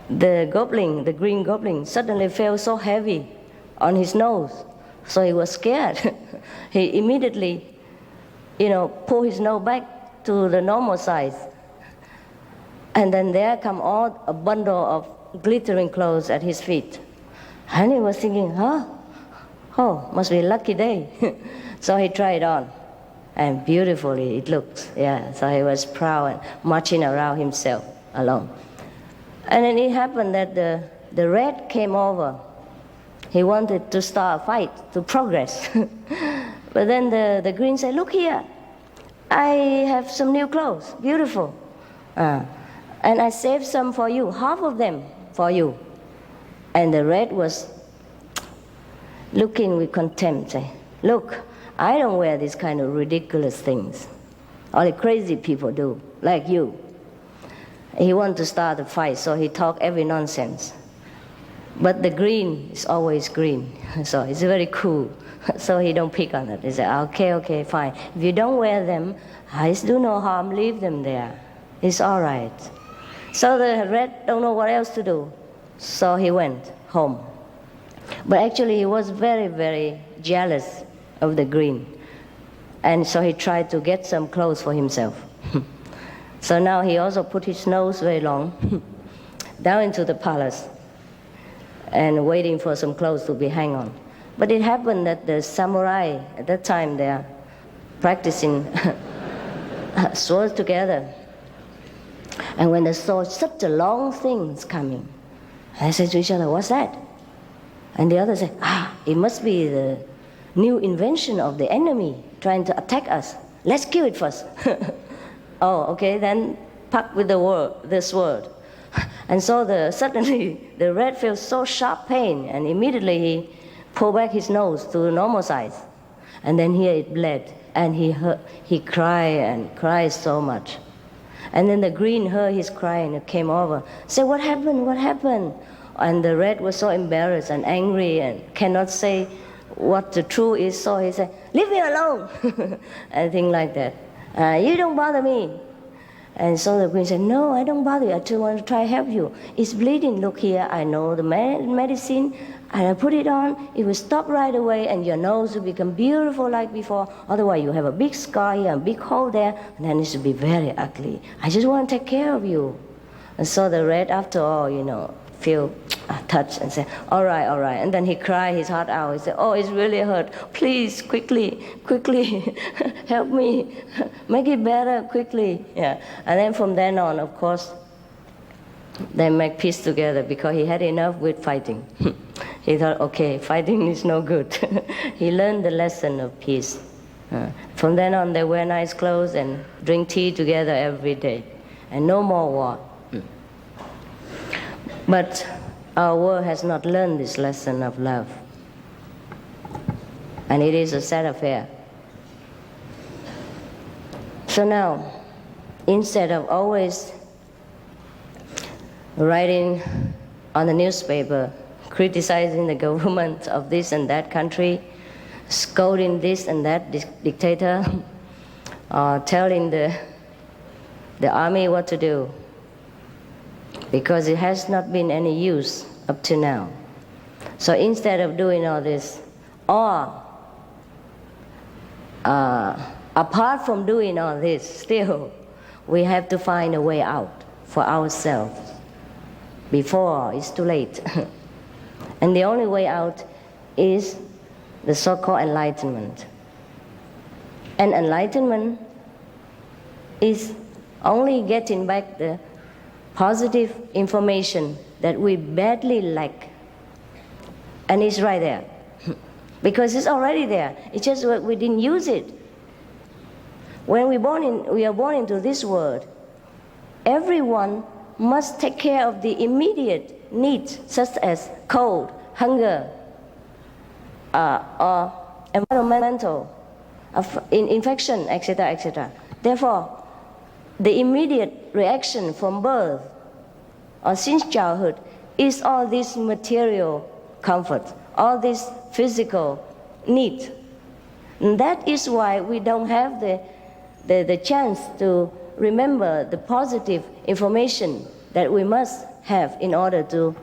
the goblin, the green goblin, suddenly felt so heavy on his nose. So he was scared. He immediately, pulled his nose back to the normal size. And then there come all a bundle of glittering clothes at his feet. And he was thinking, oh, must be a lucky day. So he tried on. And beautifully it looks. Yeah, so he was proud and marching around himself alone. And then it happened that the red came over. He wanted to start a fight, to progress. But then the green said, look here, I have some new clothes, beautiful. And I saved some for you, half of them for you. And the red was looking with contempt, say, look, I don't wear these kind of ridiculous things. Only crazy people do, like you. He wanted to start a fight, so he talked every nonsense. But the green is always green, so it's very cool. So he don't pick on it. He said, okay, fine. If you don't wear them, I do no harm, leave them there. It's all right. So the red don't know what else to do. So he went home. But actually he was very, very jealous of the green. And so he tried to get some clothes for himself. So now he also put his nose very long down into the palace and waiting for some clothes to be hung on. But it happened that the samurai, at that time they are practicing swords together. And when they saw such a long thing is coming, they said to each other, what's that? And the other said, it must be the new invention of the enemy trying to attack us. Let's kill it first. Oh, okay, then pack with the sword. And so suddenly the red felt so sharp pain, and immediately he pulled back his nose to the normal size. And then here it bled, and he cried and cried so much. And then the green heard his crying and came over. Said, what happened? What happened? And the red was so embarrassed and angry and cannot say what the truth is. So he said, leave me alone. And things like that. You don't bother me. And so the green said, no, I don't bother you. I just want to try to help you. It's bleeding. Look here, I know the medicine. And I put it on. It will stop right away, and your nose will become beautiful like before. Otherwise, you have a big scar here, a big hole there, and then it should be very ugly. I just want to take care of you. And so the red, after all, feel touched and said, all right. And then he cried his heart out. He said, oh, it's really hurt. Please, quickly, help me. Make it better, quickly. Yeah. And then from then on, of course, they make peace together because he had enough with fighting. He thought, okay, fighting is no good. He learned the lesson of peace. From then on, they wear nice clothes and drink tea together every day. And no more war. But our world has not learned this lesson of love. And it is a sad affair. So now, instead of always writing on the newspaper, criticizing the government of this and that country, scolding this and that dictator, telling the army what to do, because it has not been any use up to now. So instead of doing all this, or apart from doing all this, still we have to find a way out for ourselves before it's too late. And the only way out is the so-called enlightenment. And enlightenment is only getting back the positive information that we badly lack. And it's right there. Because it's already there. It's just that we didn't use it. When we are born into this world, everyone must take care of the immediate needs, such as cold, hunger, or environmental infection, etc., etc. Therefore, the immediate reaction from birth or since childhood is all this material comfort, all this physical need. And that is why we don't have the chance to remember the positive information that we must have in order to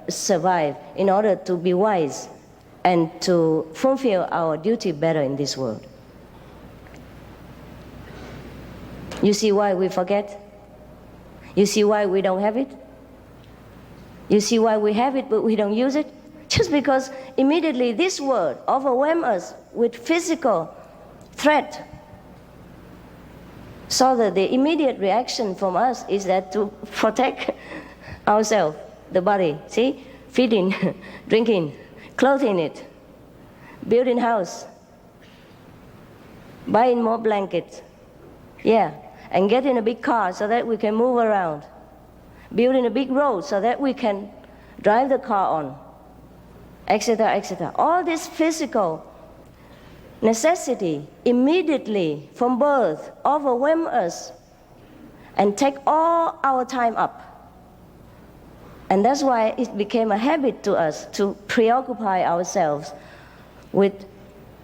survive, in order to be wise and to fulfill our duty better in this world. You see why we forget? You see why we don't have it? You see why we have it but we don't use it? Just because immediately this world overwhelms us with physical threat. So that the immediate reaction from us is that to protect ourselves, the body, see? Feeding, drinking, clothing it, building house, buying more blankets, and getting a big car so that we can move around, building a big road so that we can drive the car on, etc., etc. All this physical necessity immediately from birth overwhelm us and take all our time up. And that's why it became a habit to us to preoccupy ourselves with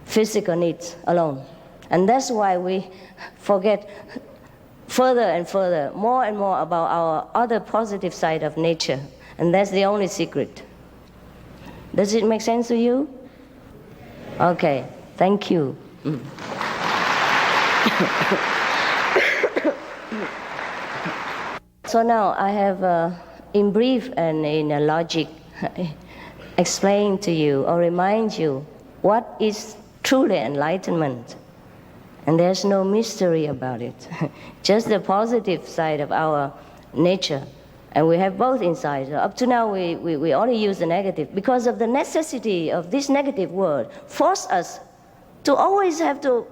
physical needs alone. And that's why we forget further and further, more and more about our other positive side of nature. And that's the only secret. Does it make sense to you? Okay, thank you. So now I have, in brief and in a logic, explain to you or remind you what is truly enlightenment. And there's no mystery about it. Just the positive side of our nature. And we have both inside. So up to now, we only use the negative because of the necessity of this negative world force us to always have to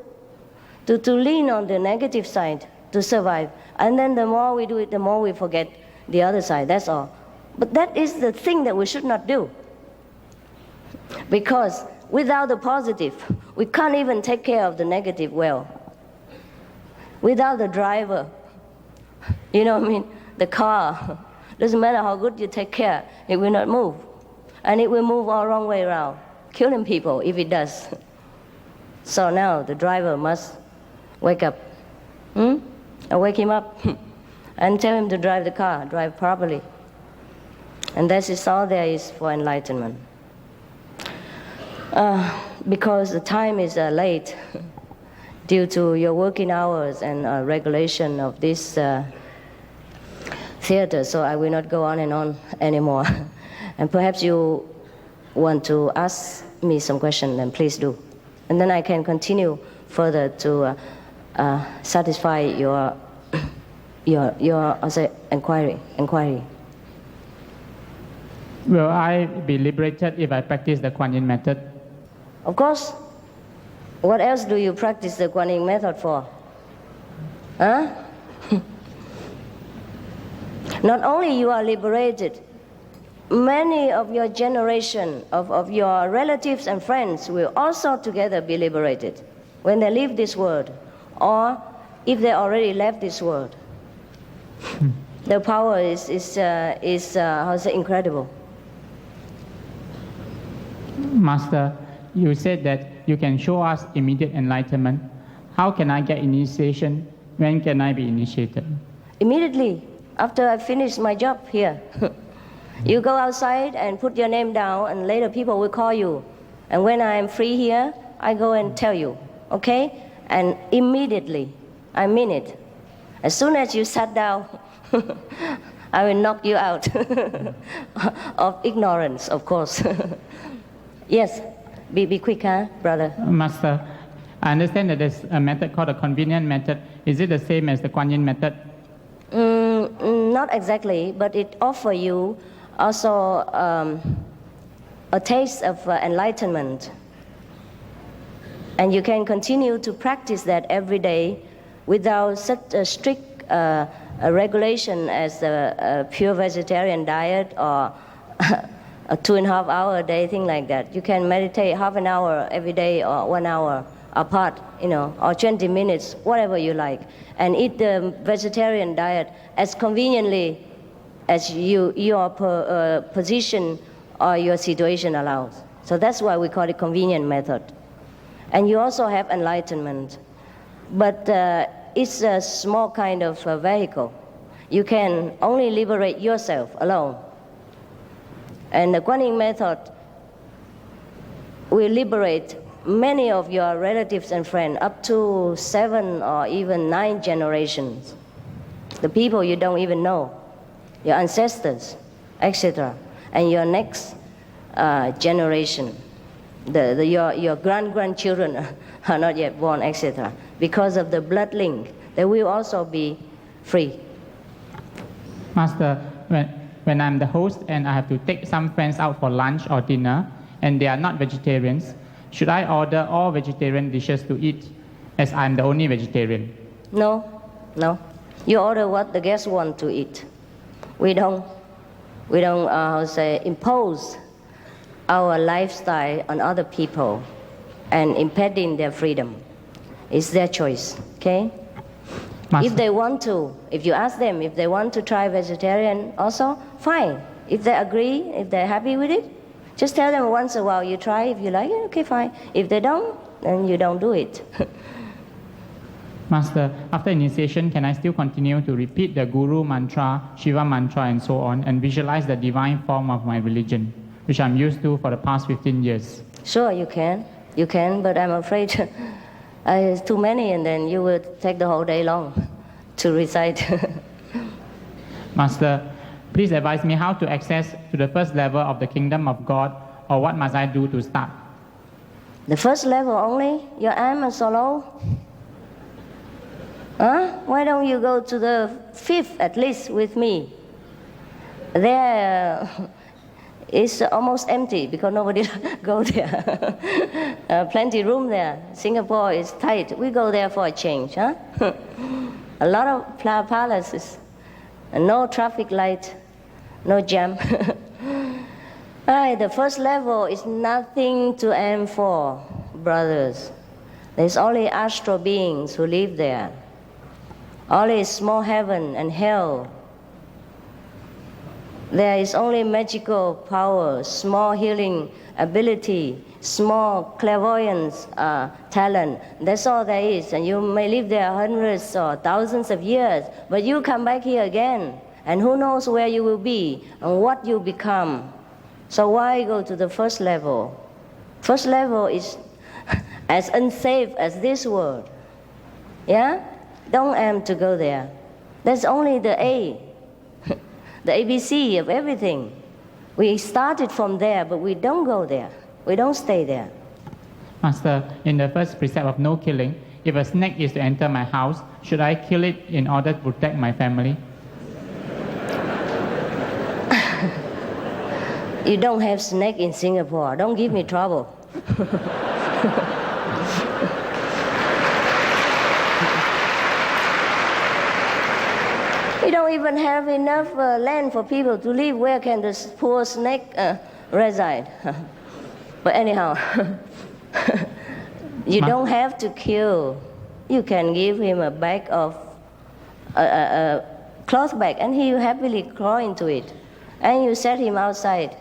lean on the negative side to survive. And then the more we do it, the more we forget the other side, that's all. But that is the thing that we should not do. Because without the positive, we can't even take care of the negative well. Without the driver, you know what I mean? The car, doesn't matter how good you take care, it will not move. And it will move all wrong way around, killing people if it does. So now the driver must wake up, and wake him up, and tell him to drive the car, drive properly. And that is all there is for enlightenment. Because the time is late due to your working hours and regulation of this theater, so I will not go on and on anymore. And perhaps you want to ask me some questions, then please do. And then I can continue further to satisfy your inquiry. Will I be liberated if I practice the Kuan Yin method? Of course. What else do you practice the Kuan Yin method for? Huh? Not only you are liberated, many of your generation, of your relatives and friends will also together be liberated when they leave this world, or if they already left this world. The power is incredible. Master, you said that you can show us immediate enlightenment. How can I get initiation? When can I be initiated? Immediately after I finish my job here. You go outside and put your name down, and later people will call you. And when I am free here, I go and tell you, okay? And immediately, I mean it. As soon as you sat down, I will knock you out of ignorance, of course. Yes, be quick, huh, brother? Master, I understand that there's a method called a convenient method. Is it the same as the Kuan Yin method? Not exactly, but it offers you also a taste of enlightenment. And you can continue to practice that every day without such a strict a regulation as a pure vegetarian diet or a 2.5 hour a day, thing like that. You can meditate half an hour every day or 1 hour apart, or 20 minutes, whatever you like, and eat the vegetarian diet as conveniently as your position or your situation allows. So that's why we call it convenient method. And you also have enlightenment, but it's a small kind of vehicle. You can only liberate yourself alone. And the Kuan Yin method will liberate many of your relatives and friends, up to 7 or even 9 generations. The people you don't even know, your ancestors, etc. And your next generation, your grandchildren are not yet born, etc. Because of the blood link, they will also be free. Master, when I'm the host and I have to take some friends out for lunch or dinner and they are not vegetarians, should I order all vegetarian dishes to eat as I'm the only vegetarian? No. You order what the guests want to eat. We don't impose our lifestyle on other people and impeding their freedom. It's their choice, okay? Master. If they want to, if you ask them if they want to try vegetarian also, fine. If they agree, if they're happy with it, just tell them once in a while you try, if you like it, okay, fine. If they don't, then you don't do it. Master, after initiation, can I still continue to repeat the Guru mantra, Shiva mantra, and so on, and visualize the divine form of my religion, which I'm used to for the past 15 years? Sure, you can. You can, but I'm afraid it's too many, and then you will take the whole day long to recite. Master, please advise me how to access to the first level of the kingdom of God, or what must I do to start? The first level only? Your aim is so low? Huh? Why don't you go to the 5th at least with me? There it's almost empty because nobody go there. Plenty room there. Singapore is tight. We go there for a change, huh? A lot of palaces, and no traffic light, no jam. The first level is nothing to aim for, brothers. There's only astral beings who live there. Only small heaven and hell. There is only magical power, small healing ability, small clairvoyance talent. That's all there is. And you may live there hundreds or thousands of years, but you come back here again, and who knows where you will be and what you become. So why go to the first level? First level is as unsafe as this world. Yeah? Don't aim to go there. That's only the A, the ABC of everything. We started from there, but we don't go there. We don't stay there. Master, in the first precept of no killing, if a snake is to enter my house, should I kill it in order to protect my family? You don't have snake in Singapore. Don't give me trouble. You don't even have enough land for people to live. Where can the poor snake reside? But anyhow, you don't have to kill. You can give him a bag of a cloth bag, and he will happily crawl into it. And you set him outside,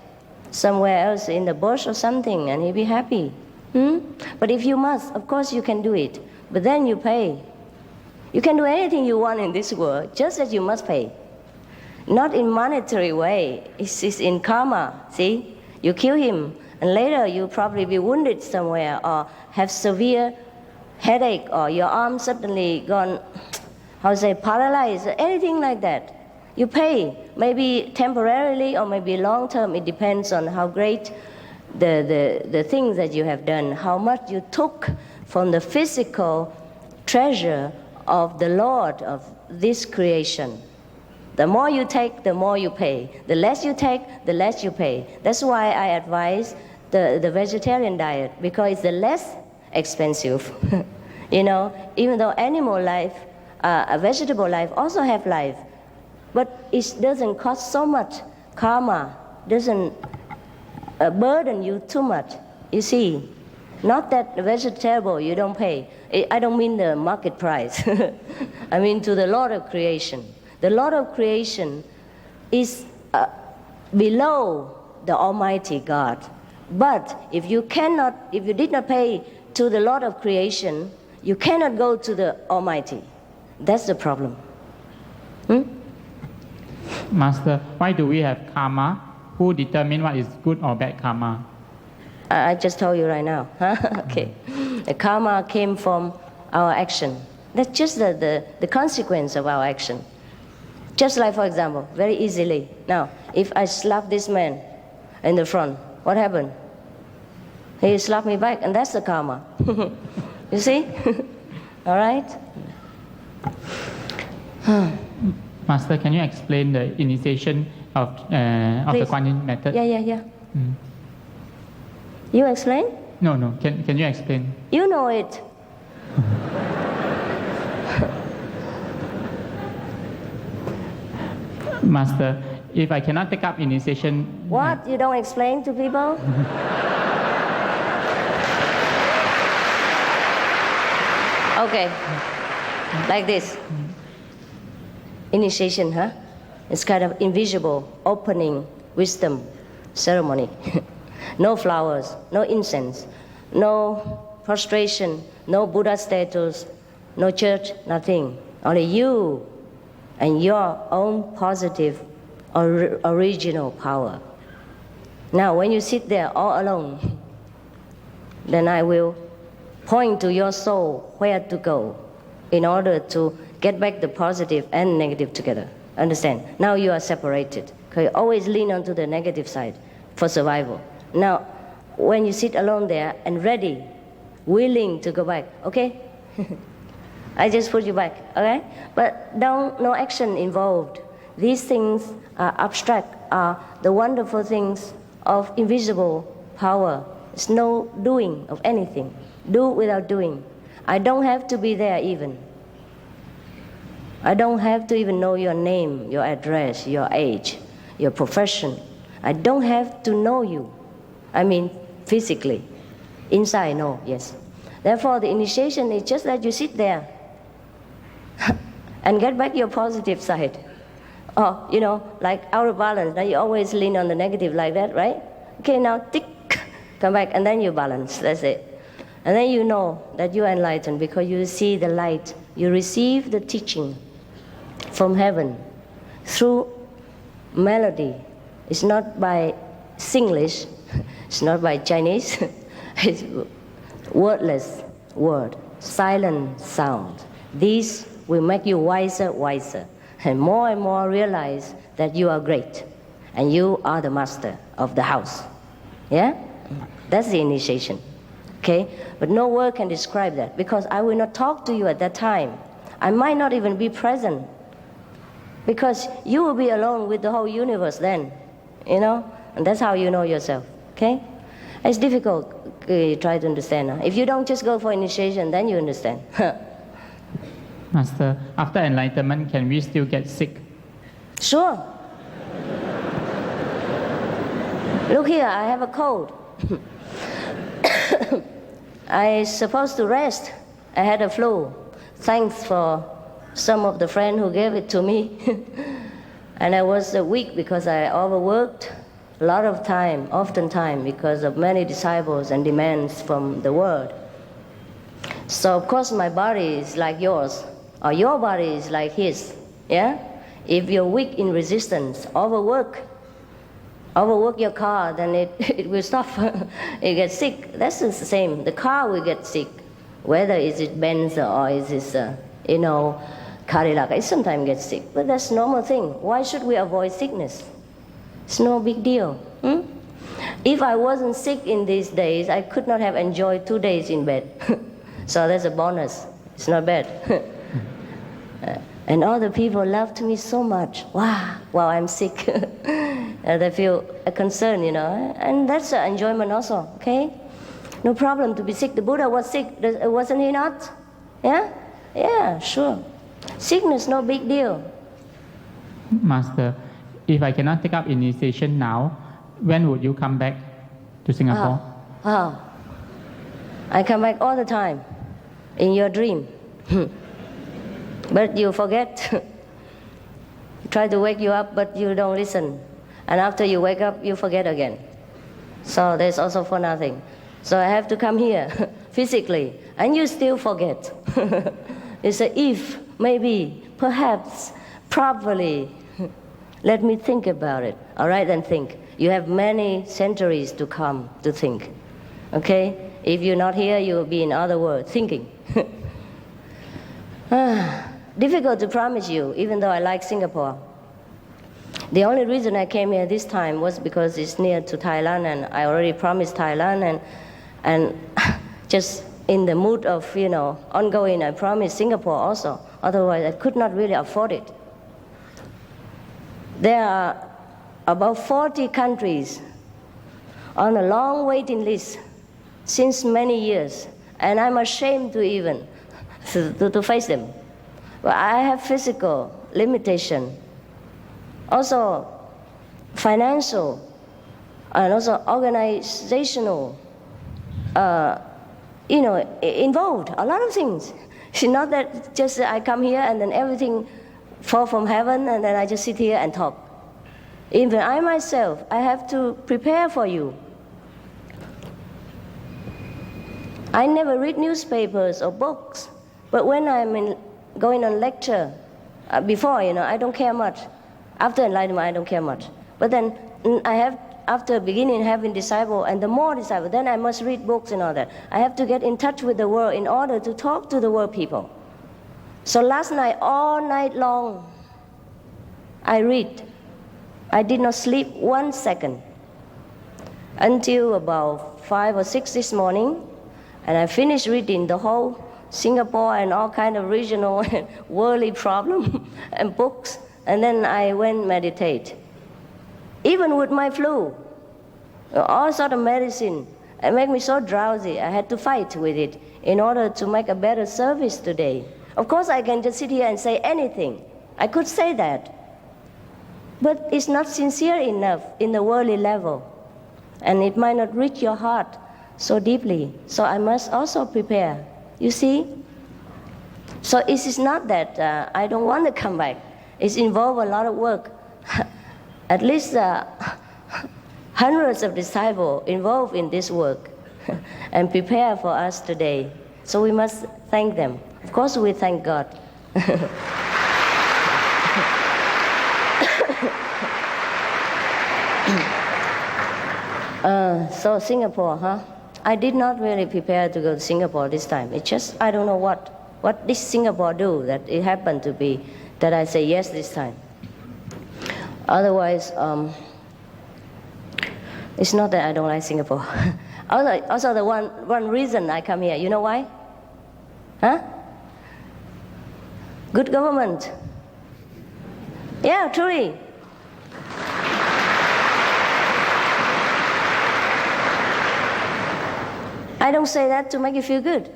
somewhere else in the bush or something, and he'll be happy. But if you must, of course you can do it. But then you pay. You can do anything you want in this world, just that you must pay. Not in monetary way. It's in karma. See, you kill him, and later you'll probably be wounded somewhere, or have severe headache, or your arm suddenly gone, paralyzed, anything like that. You pay, maybe temporarily or maybe long term. It depends on how great the things that you have done, how much you took from the physical treasure of the Lord of this creation. The more you take, the more you pay. The less you take, the less you pay. That's why I advise the vegetarian diet, because it's the less expensive. Even though animal life, a vegetable life also have life, but it doesn't cost so much. Karma doesn't burden you too much. You see, not that vegetable you don't pay. I don't mean the market price. I mean to the Lord of creation. The Lord of creation is below the Almighty God. But if you did not pay to the Lord of creation, you cannot go to the Almighty. That's the problem. Master, why do we have karma? Who determine what is good or bad karma? I just told you right now. Okay. The karma came from our action. That's just the consequence of our action. Just like, for example, very easily. Now, if I slap this man in the front, what happened? He slapped me back, and that's the karma. You see? All right? Master, can you explain the initiation of the Kuan Yin method? Yeah. You explain? No. Can you explain? You know it. Master, if I cannot take up initiation... What? You don't explain to people? Okay. Like this. Initiation, huh? It's kind of invisible opening wisdom ceremony. No flowers, no incense, no prostration, no Buddha statues, no church, nothing. Only you and your own positive original power. Now, when you sit there all alone, then I will point to your soul where to go in order to get back the positive and negative together. Understand? Now you are separated. Okay? Always lean onto the negative side for survival. Now, when you sit alone there and ready, willing to go back, okay? I just put you back, okay? But no action involved. These things are abstract, are the wonderful things of invisible power. It's no doing of anything. Do without doing. I don't have to be there even. I don't have to even know your name, your address, your age, your profession. I don't have to know you. I mean, physically. Inside, no, yes. Therefore, the initiation is just that you sit there and get back your positive side. Oh, like out of balance. Now you always lean on the negative like that, right? Okay, now tick, come back, and then you balance. That's it. And then you know that you are enlightened because you see the light. You receive the teaching from heaven through melody. It's not by Singlish. It's not by Chinese. It's wordless word, silent sound. These will make you wiser, and more realize that you are great and you are the master of the house. Yeah? That's the initiation. Okay? But no word can describe that because I will not talk to you at that time. I might not even be present because you will be alone with the whole universe then. And that's how you know yourself, okay? It's difficult, try to understand. If you don't just go for initiation, then you understand. Master, after enlightenment, can we still get sick? Sure. Look here, I have a cold. I'm supposed to rest. I had a flu. Thanks for some of the friends who gave it to me. And I was weak because I overworked a lot of time, often time, because of many disciples and demands from the world. So of course my body is like yours, or your body is like his, yeah? If you're weak in resistance, overwork your car, then it will stop. It gets sick. That's the same. The car will get sick, whether is it Benz or is it, Cadillac. It sometimes gets sick, but that's a normal thing. Why should we avoid sickness? It's no big deal. If I wasn't sick in these days, I could not have enjoyed 2 days in bed. So that's a bonus. It's not bad. And all the people loved me so much. Wow, while I'm sick. They feel a concern, and that's an enjoyment also, okay? No problem to be sick. The Buddha was sick, wasn't he not? Yeah? Yeah, sure. Sickness, no big deal. Master, if I cannot take up initiation now, when would you come back to Singapore? I come back all the time in your dream. But you forget. Try to wake you up, but you don't listen. And after you wake up, you forget again. So there's also for nothing. So I have to come here physically, and you still forget. It's a if, maybe, perhaps, probably. Let me think about it. All right, then think. You have many centuries to come to think. Okay? If you're not here, you will be in other world thinking. Difficult to promise you, even though I like Singapore. The only reason I came here this time was because it's near to Thailand, and I already promised Thailand, and just in the mood of, ongoing, I promised Singapore also. Otherwise, I could not really afford it. There are about 40 countries on a long waiting list since many years, and I'm ashamed to even to face them. But I have physical limitation, also financial, and also organizational, involved, a lot of things. It's not that just I come here and then everything fall from heaven and then I just sit here and talk. Even I myself, I have to prepare for you. I never read newspapers or books, but when I'm going on lecture, before, I don't care much. After enlightenment, I don't care much. But then I have, after beginning having disciple and the more disciple, then I must read books and all that. I have to get in touch with the world in order to talk to the world people. So last night, all night long, I read. I did not sleep 1 second until about 5 or 6 this morning, and I finished reading the whole Singapore and all kind of regional and worldly problem and books, and then I went meditate. Even with my flu, all sort of medicine, it made me so drowsy. I had to fight with it in order to make a better service today. Of course, I can just sit here and say anything. I could say that. But it's not sincere enough in the worldly level. And it might not reach your heart so deeply. So I must also prepare. You see? So it is not that I don't want to come back. It's involved a lot of work. At least hundreds of disciples involved in this work and prepare for us today. So we must thank them. Of course, we thank God. So Singapore, I did not really prepare to go to Singapore this time. It's just, I don't know what this Singapore do that it happened to be that I say yes this time. Otherwise, it's not that I don't like Singapore. Also the one reason I come here, you know why? Good government. Yeah, truly. I don't say that to make you feel good.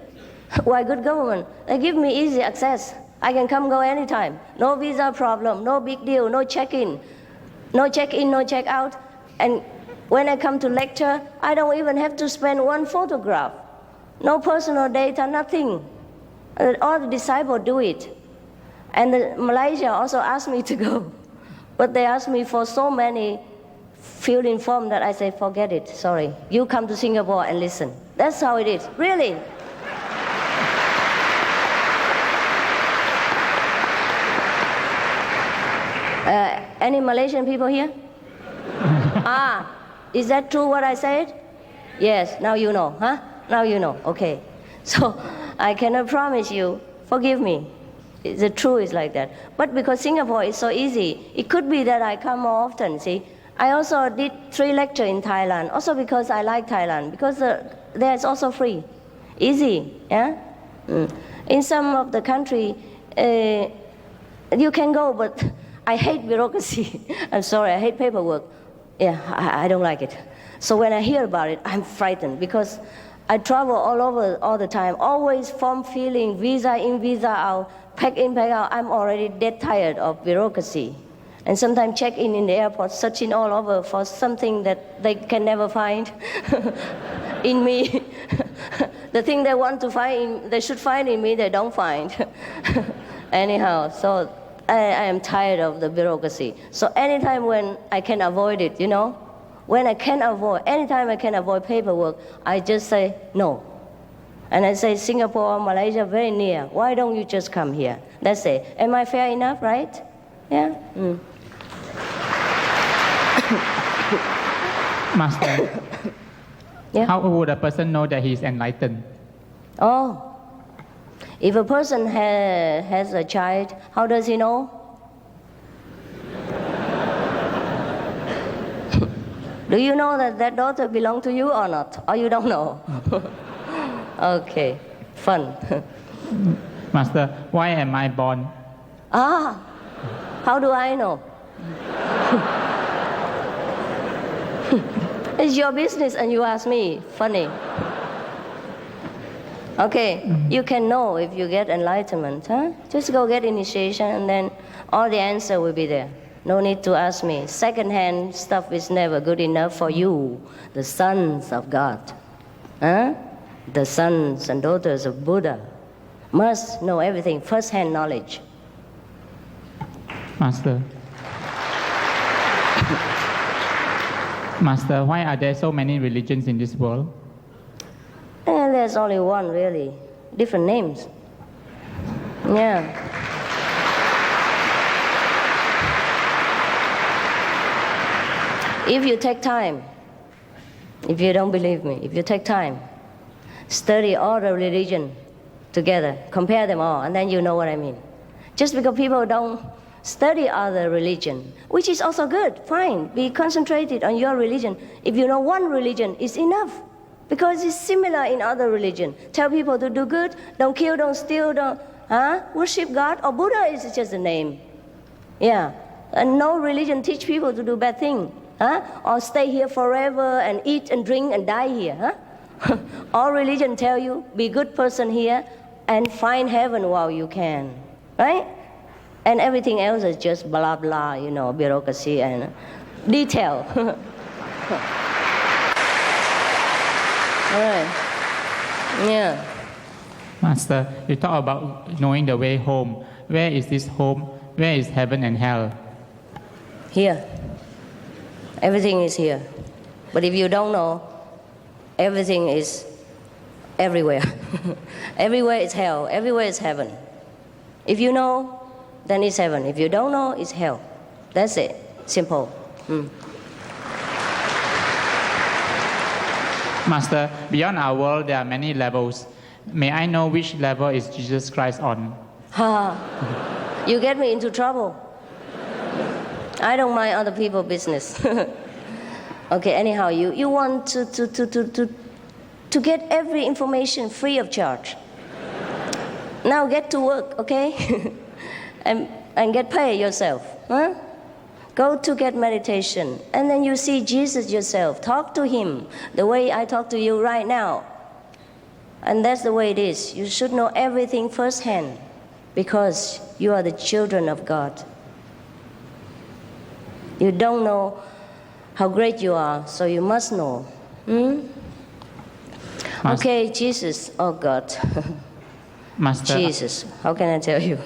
Why good government? They give me easy access. I can come go anytime. No visa problem, no big deal, no check-in, no check-out. And when I come to lecture, I don't even have to spend one photograph. No personal data, nothing. All the disciples do it. And Malaysia also asked me to go. But they asked me for so many fill-in form that I say, forget it, sorry. You come to Singapore and listen. That's how it is, really. Any Malaysian people here? Is that true what I said? Yes, now you know, huh? Now you know, okay. So I cannot promise you, forgive me. The truth is like that. But because Singapore is so easy, it could be that I come more often, see. I also did 3 lectures in Thailand, also because I like Thailand, because there it's also free, easy, yeah? In some of the country, you can go, but I hate bureaucracy. I'm sorry, I hate paperwork. Yeah, I don't like it. So when I hear about it, I'm frightened because I travel all over all the time, always form filling, visa in, visa out, pack in, pack out. I'm already dead tired of bureaucracy. And sometimes check in the airport, searching all over for something that they can never find in me. The thing they want to find, they should find in me, they don't find. Anyhow, so I am tired of the bureaucracy. So anytime when I can avoid it, you know, when I can avoid, anytime I can avoid paperwork, I just say no. And I say, Singapore, Malaysia, very near. Why don't you just come here? That's it. Am I fair enough, right? Yeah? Master, Yeah? how would a person know that he is enlightened? Oh, if a person has a child, how does he know? Do you know that that daughter belongs to you or not? Or you don't know? Okay, fun. Master, why am I born? How do I know? It's your business and you ask me. Funny. Okay, you can know if you get enlightenment, huh? Just go get initiation and then all the answer will be there. No need to ask me. Second-hand stuff is never good enough for you, the sons of God. Huh? The sons and daughters of Buddha must know everything, first-hand knowledge. Master. Master, why are there so many religions in this world? And there's only one, really. Different names. Yeah. If you take time, if you don't believe me, if you take time, study all the religion together, compare them all, and then you know what I mean. Just because people don't study other religion, which is also good, fine. Be concentrated on your religion. If you know one religion, it's enough. Because it's similar in other religion. Tell people to do good, don't kill, don't steal, don't worship God, or Buddha is just a name. Yeah. And no religion teach people to do bad thing. Or stay here forever and eat and drink and die here. All religion tell you, be good person here and find heaven while you can. Right? And everything else is just blah, blah, you know, bureaucracy and detail. All right. Yeah. Master, you talk about knowing the way home. Where is this home? Where is heaven and hell? Here. Everything is here. But if you don't know, everything is everywhere. Everywhere is hell. Everywhere is heaven. If you know, then it's heaven. If you don't know, it's hell. That's it. Simple. Master, beyond our world, there are many levels. May I know which level is Jesus Christ on? You get me into trouble. I don't mind other people's business. Okay, anyhow, you want to get every information free of charge. Now get to work, okay? and get paid yourself. Huh? Go to get meditation. And then you see Jesus yourself. Talk to him the way I talk to you right now. And that's the way it is. You should know everything firsthand because you are the children of God. You don't know how great you are, so you must know. Okay, Jesus, oh God. Master. Jesus, how can I tell you?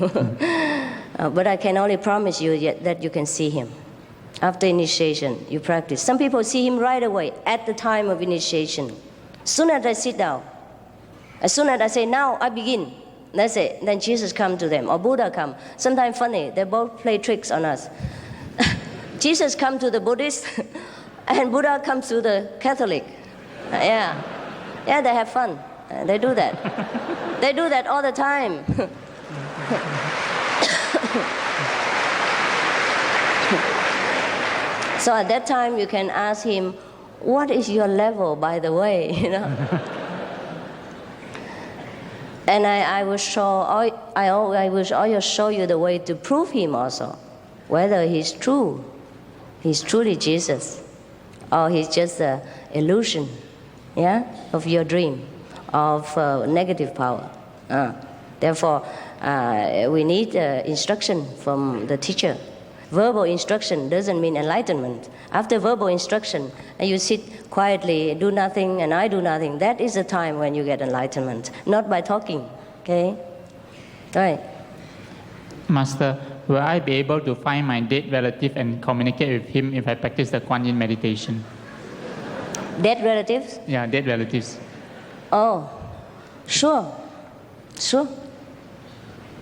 But I can only promise you that you can see him. After initiation, you practice. Some people see him right away at the time of initiation. As soon as I sit down, as soon as I say, now I begin, that's it. Then Jesus come to them, or Buddha come. Sometimes funny, they both play tricks on us. Jesus come to the Buddhist, and Buddha comes to the Catholic. Yeah, they have fun. They do that. They do that all the time. So at that time, you can ask him, what is your level, by the way, you know? And I will show you the way to prove him also, whether he's true, he's truly Jesus, or he's just an illusion, of your dream, of negative power. Therefore, we need instruction from the teacher. Verbal instruction doesn't mean enlightenment. After verbal instruction, and you sit quietly, do nothing, and I do nothing, that is the time when you get enlightenment, not by talking, okay? Right. Master, will I be able to find my dead relative and communicate with him if I practice the Kuan Yin meditation? Dead relatives? Yeah, dead relatives. Oh, sure.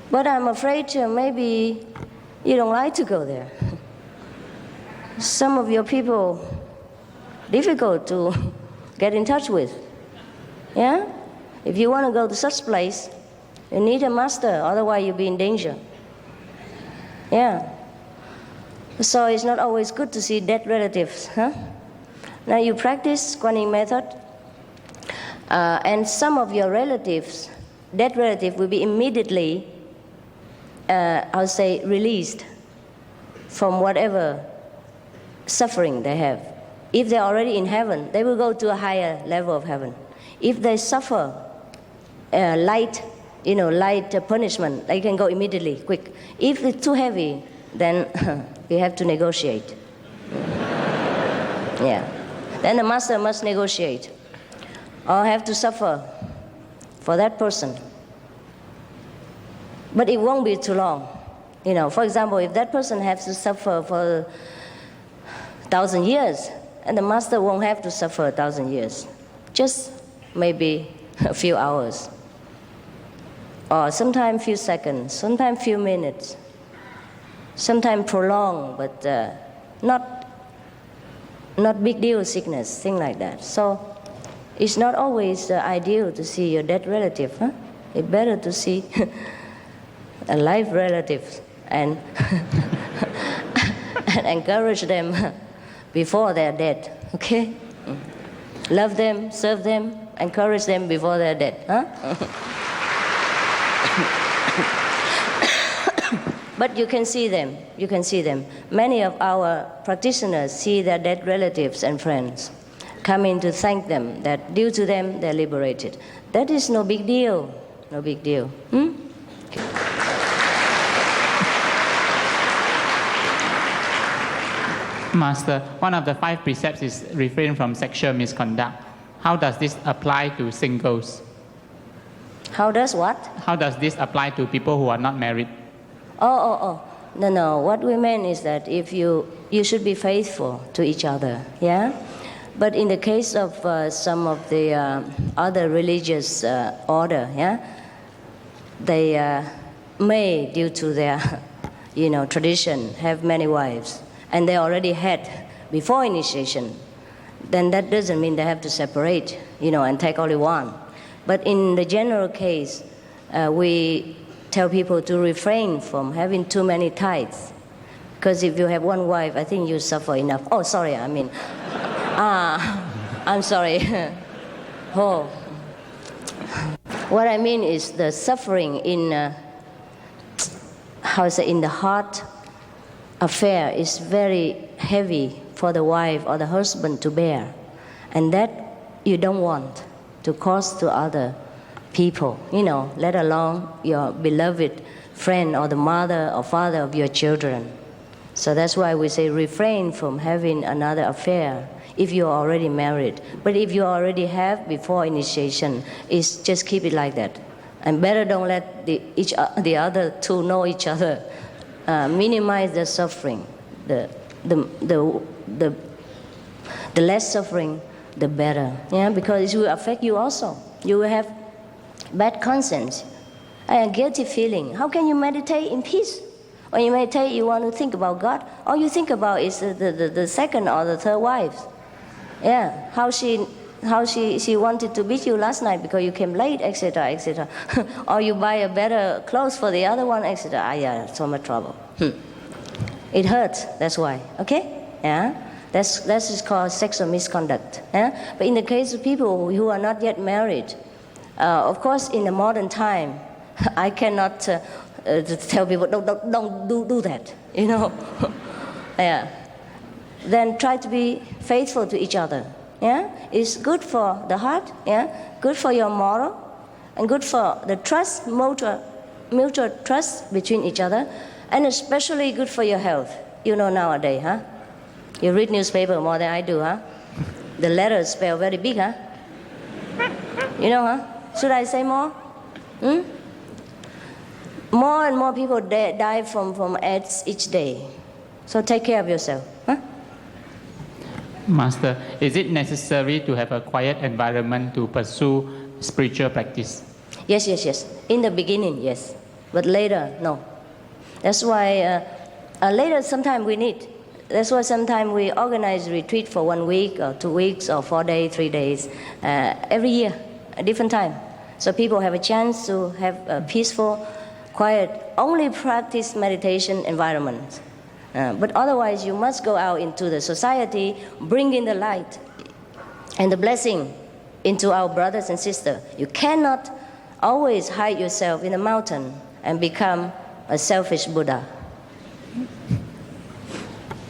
But I'm afraid maybe you don't like to go there. Some of your people, difficult to get in touch with. Yeah? If you want to go to such place, you need a master, otherwise you'll be in danger. Yeah. So it's not always good to see dead relatives, huh? Now you practice Kuan Yin method, and some of your relatives, dead relative, will be immediately released from whatever suffering they have. If they're already in heaven, they will go to a higher level of heaven. If they suffer light punishment, they can go immediately, quick. If it's too heavy, then we have to negotiate. Yeah. Then the master must negotiate, or have to suffer for that person. But it won't be too long. For example, if that person has to suffer for 1,000 years, and the master won't have to suffer 1,000 years, just maybe a few hours, or sometimes few seconds, sometimes few minutes, sometimes prolonged, but not big deal sickness, thing like that. So it's not always ideal to see your dead relative. Huh? It's better to see alive relatives and and encourage them before they're dead. Okay? Love them, serve them, encourage them before they're dead. Huh? But you can see them. Many of our practitioners see their dead relatives and friends come in to thank them that due to them they're liberated. That is no big deal. Master, one of the 5 precepts is refrain from sexual misconduct. How does this apply to singles? How does what? How does this apply to people who are not married? Oh. No. What we meant is that if you should be faithful to each other, yeah? But in the case of some of the other religious order, yeah? They may, due to their, tradition, have many wives. And they already had before initiation. Then that doesn't mean they have to separate, and take only one. But in the general case, we tell people to refrain from having too many tithes. Because if you have one wife, I think you suffer enough. Oh, sorry, I'm sorry. Oh. What I mean is the suffering in the heart affair is very heavy for the wife or the husband to bear. And that you don't want to cause to other people, let alone your beloved friend or the mother or father of your children. So that's why we say refrain from having another affair if you're already married. But if you already have before initiation, is just keep it like that. And better don't let the other two know each other. Minimize the suffering. The less suffering, the better. Yeah, because it will affect you also. You will have bad conscience and guilty feeling. How can you meditate in peace? When you meditate, you want to think about God. All you think about is the second or the third wife. Yeah, how she wanted to beat you last night because you came late, etc., etc. Or you buy a better clothes for the other one, etc. Yeah, so much trouble. It hurts. That's why. Okay? Yeah. That is called sexual misconduct. Yeah? But in the case of people who are not yet married, of course, in the modern time, I cannot tell people don't do that. Yeah. Then try to be faithful to each other. Yeah, it's good for the heart. Yeah, good for your moral, and good for the trust, mutual trust between each other, and especially good for your health. Nowadays, huh? You read newspaper more than I do, huh? The letters spell very big, huh? Huh? Should I say more? More and more people die from AIDS each day. So take care of yourself, huh? Master, is it necessary to have a quiet environment to pursue spiritual practice? Yes. In the beginning, yes. But later, no. That's why later sometimes we need. That's why sometimes we organize retreat for 1 week or 2 weeks or 4 days, 3 days, every year, a different time. So people have a chance to have a peaceful, quiet, only practice meditation environment. But otherwise, you must go out into the society, bring in the light and the blessing into our brothers and sisters. You cannot always hide yourself in a mountain and become a selfish Buddha.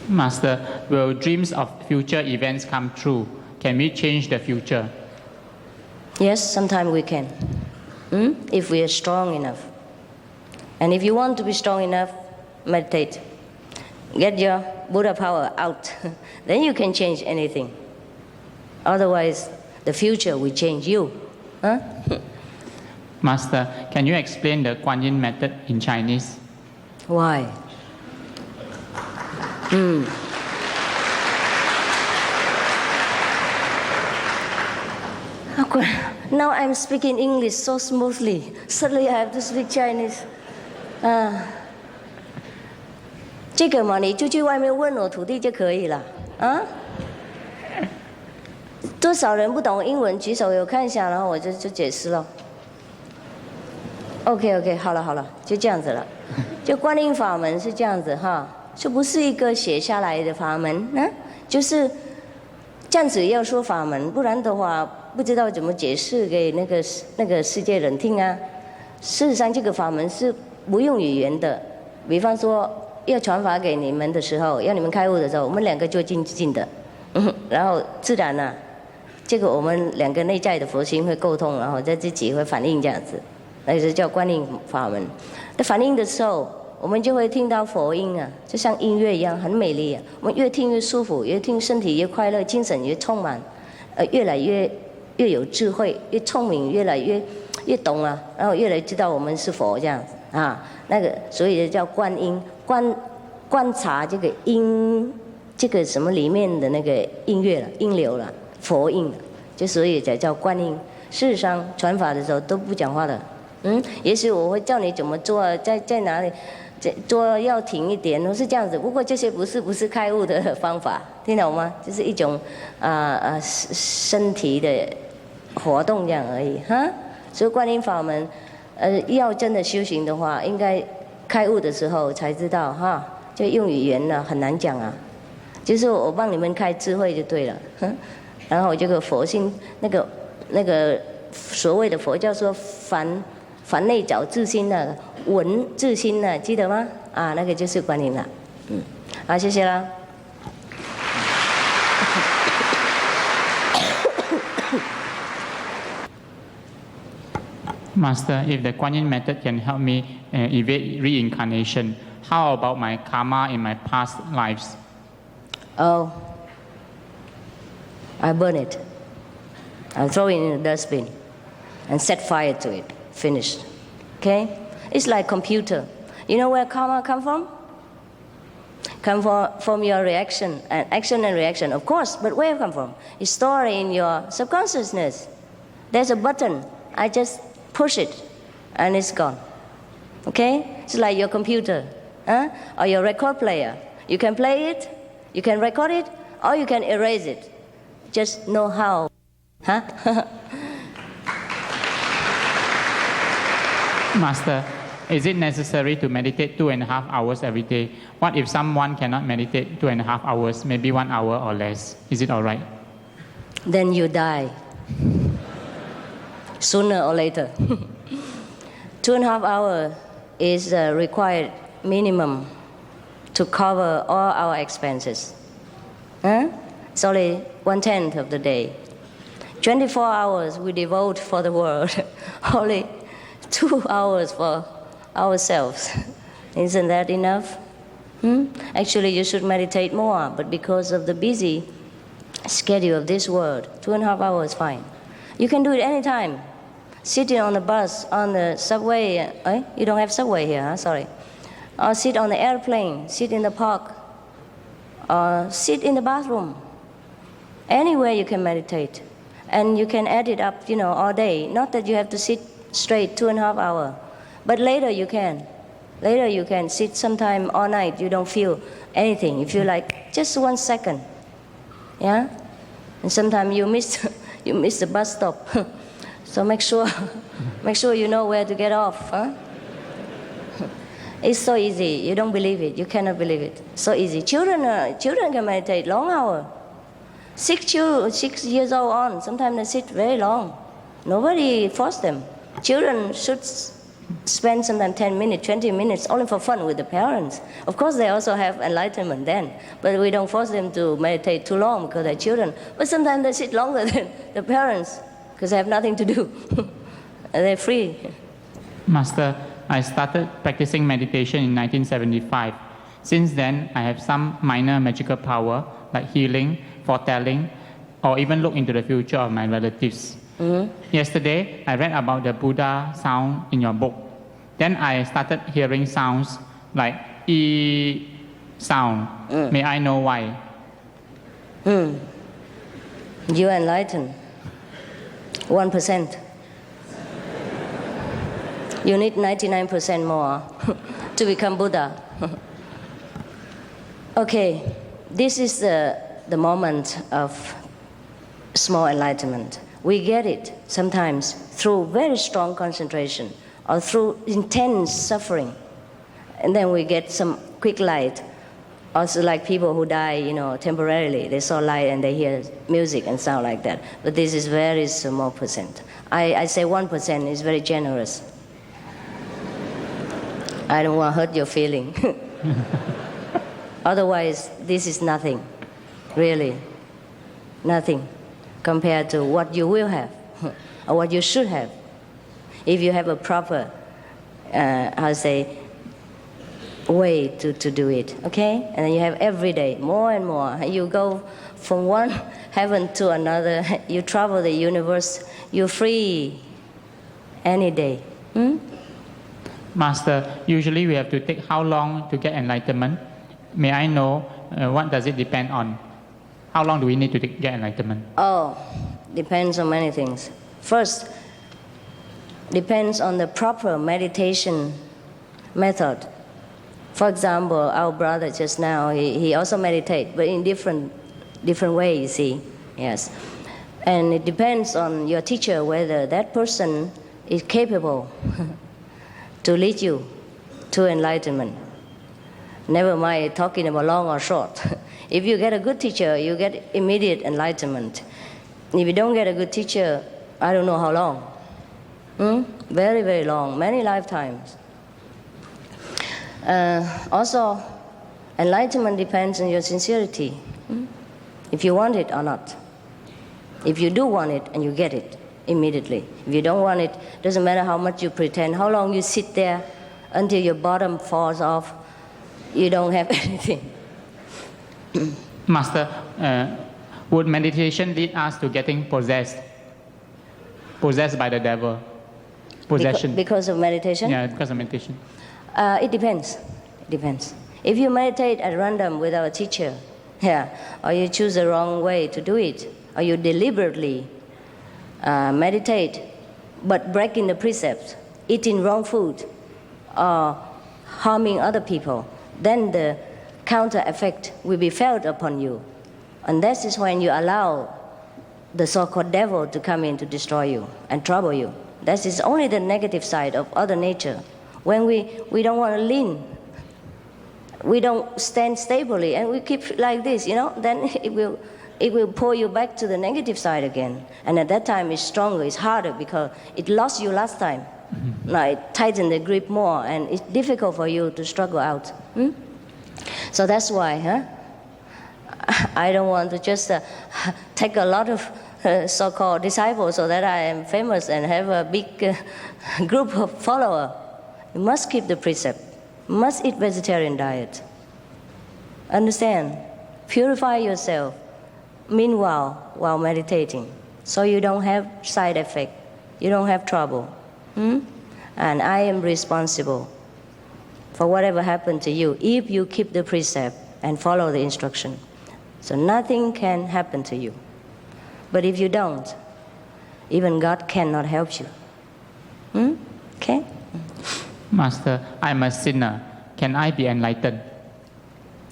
Master, will dreams of future events come true? Can we change the future? Yes, sometimes we can, if we are strong enough. And if you want to be strong enough, meditate. Get your Buddha power out. Then you can change anything. Otherwise, the future will change you. Huh? Master, can you explain the Kuan Yin method in Chinese? Why? Now I'm speaking English so smoothly. Suddenly I have to speak Chinese. 这个嘛，你就去外面问我徒弟就可以了啊。多少人不懂英文举手，有看一下，然后我就解释了。OK， 好了，就这样子了。就观音法门是这样子哈，就不是一个写下来的法门，就是这样子要说法门，不然的话不知道怎么解释给那个世界人听啊。事实上，这个法门是不用语言的，比方说。要传法给你们的时候，要你们开悟的时候，我们两个就静的，然后自然呢，这个我们两个内在的佛心会沟通，然后在自己会反应这样子，那就是叫观音法门。在反应的时候，我们就会听到佛音啊，就像音乐一样，很美丽啊。我们越听越舒服，越听身体越快乐，精神越充满，越来越有智慧，越聪明，越来越懂啊，然后越来越知道我们是佛这样子啊。那个所以叫观音。观察这个音，这个什么里面的那个音乐了、音流了、佛音了，就所以才叫观音。事实上传法的时候都不讲话的，也许我会叫你怎么做，在哪里做要停一点，是这样子。不过这些不是开悟的方法，听懂吗？就是一种身体的活动这样而已哈。所以观音法门，要真的修行的话，应该。开悟的时候才知道哈，就用语言呢很难讲啊，就是我帮你们开智慧就对了，然后这个佛心那个所谓的佛教说凡内找自心的闻自心呢，记得吗？啊，那个就是观音了，好，谢谢啦。Master, if the Kuan Yin method can help me evade reincarnation, how about my karma in my past lives? Oh, I burn it. I'll throw it in the dustbin and set fire to it. Finished. Okay? It's like computer. You know where karma come from? Come from your reaction, and action and reaction, of course, but where it come from? It's stored in your subconsciousness. There's a button. I just push it, and it's gone. Okay? It's like your computer, or your record player. You can play it, you can record it, or you can erase it. Just know how. Master, is it necessary to meditate 2.5 hours every day? What if someone cannot meditate 2.5 hours, maybe 1 hour or less? Is it all right? Then you die. Sooner or later. 2.5 hours is required minimum to cover all our expenses. It's only 1/10 of the day. 24 hours we devote for the world. Only 2 hours for ourselves. Isn't that enough? Actually, you should meditate more, but because of the busy schedule of this world, 2.5 hours is fine. You can do it anytime. Sitting on the bus, on the subway. You don't have subway here, huh? Sorry. Or sit on the airplane, sit in the park, or sit in the bathroom. Anywhere you can meditate. And you can add it up, all day. Not that you have to sit straight 2.5 hours. But later you can. Later you can sit sometime all night. You don't feel anything. You feel like just 1 second. Yeah? And sometimes you miss the bus stop. So make sure you know where to get off. Huh? It's so easy. You don't believe it. You cannot believe it. So easy. Children can meditate long hours. 6 years old on, sometimes they sit very long. Nobody forced them. Children should spend sometimes 10 minutes, 20 minutes only for fun with the parents. Of course, they also have enlightenment then, but we don't force them to meditate too long because they're children. But sometimes they sit longer than the parents because they have nothing to do. They're free. Master, I started practicing meditation in 1975. Since then, I have some minor magical power like healing, foretelling, or even look into the future of my relatives. Yesterday, I read about the Buddha sound in your book. Then I started hearing sounds like E sound. May I know why? You enlightened. 1%. You need 99% more to become Buddha. Okay, this is the moment of small enlightenment. We get it sometimes through very strong concentration or through intense suffering. And then we get some quick light. Also like people who die, temporarily. They saw light and they hear music and sound like that. But this is very small percent. I say 1% is very generous. I don't want to hurt your feeling. Otherwise, this is nothing. Really. Nothing compared to what you will have or what you should have if you have a proper, way to do it, okay? And then you have every day, more and more. You go from one heaven to another. You travel the universe. You're free any day. Master, usually we have to take how long to get enlightenment? May I know what does it depend on? How long do we need to get enlightenment? Oh, depends on many things. First, depends on the proper meditation method. For example, our brother just now, he also meditates, but in different ways, you see. Yes. And it depends on your teacher whether that person is capable to lead you to enlightenment. Never mind talking about long or short. If you get a good teacher, you get immediate enlightenment. If you don't get a good teacher, I don't know how long. Very, very long, many lifetimes. Also, enlightenment depends on your sincerity. If you want it or not. If you do want it and you get it, immediately. If you don't want it, doesn't matter how much you pretend, how long you sit there until your bottom falls off, you don't have anything. Master, would meditation lead us to getting possessed by the devil? Possession. Because of meditation? Yeah, because of meditation. It depends. It depends. If you meditate at random without a teacher, or you choose the wrong way to do it, or you deliberately meditate but breaking the precepts, eating wrong food, or harming other people, then the counter effect will be felt upon you. And this is when you allow the so-called devil to come in to destroy you and trouble you. That is only the negative side of other nature. When we don't want to lean, we don't stand stably, and we keep like this, then it will pull you back to the negative side again. And at that time, it's stronger, it's harder, because it lost you last time. Mm-hmm. Now it tightens the grip more, and it's difficult for you to struggle out. So that's why, I don't want to just take a lot of so-called disciples so that I am famous and have a big group of followers. You must keep the precept. You must eat vegetarian diet. Understand? Purify yourself. Meanwhile, while meditating, so you don't have side effect, you don't have trouble. And I am responsible for whatever happened to you if you keep the precept and follow the instruction. So nothing can happen to you. But if you don't, even God cannot help you. Okay? Master, I am a sinner. Can I be enlightened?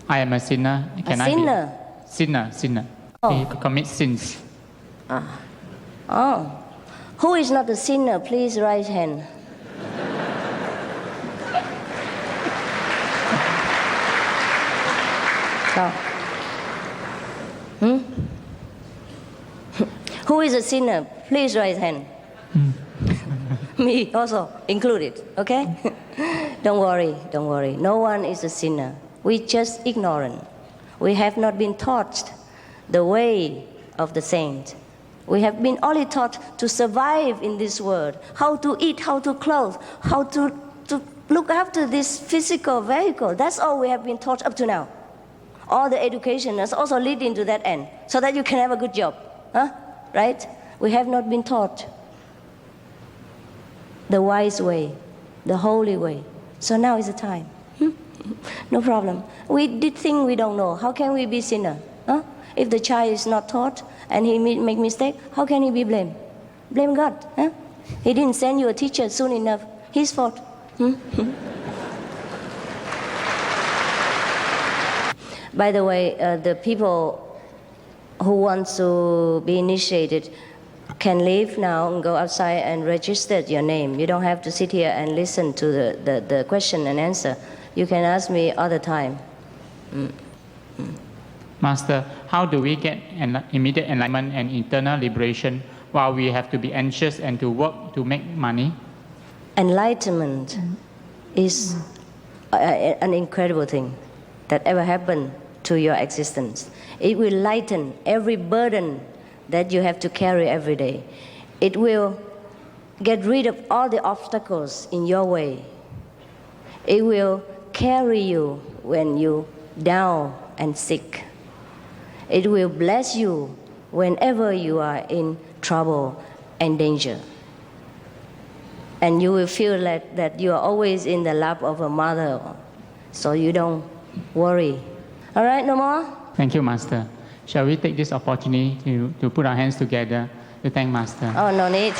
I am a sinner. Can A I sinner? Be? Sinner. He commits sins. Who is not a sinner? Please raise hand. Who is a sinner? Please raise hand. Me also included, okay? Don't worry. No one is a sinner. We just ignorant. We have not been taught the way of the saint. We have been only taught to survive in this world, how to eat, how to clothe, how to look after this physical vehicle. That's all we have been taught up to now. All the education is also leading to that end, so that you can have a good job. Right? We have not been taught the wise way, the holy way. So now is the time. No problem. We did think we don't know. How can we be sinner? If the child is not taught and he make mistake, how can he be blamed? Blame God. He didn't send you a teacher soon enough. His fault. By the way, the people who want to be initiated can leave now and go outside and register your name. You don't have to sit here and listen to the question and answer. You can ask me other time. Master, how do we get immediate enlightenment and eternal liberation while we have to be anxious and to work to make money? Enlightenment is an incredible thing that ever happened to your existence. It will lighten every burden that you have to carry every day. It will get rid of all the obstacles in your way. It will carry you when you're down and sick. It will bless you whenever you are in trouble and danger. And you will feel that you are always in the lap of a mother, so you don't worry. All right, no more? Thank you, Master. Shall we take this opportunity to put our hands together to thank Master? Oh, no need.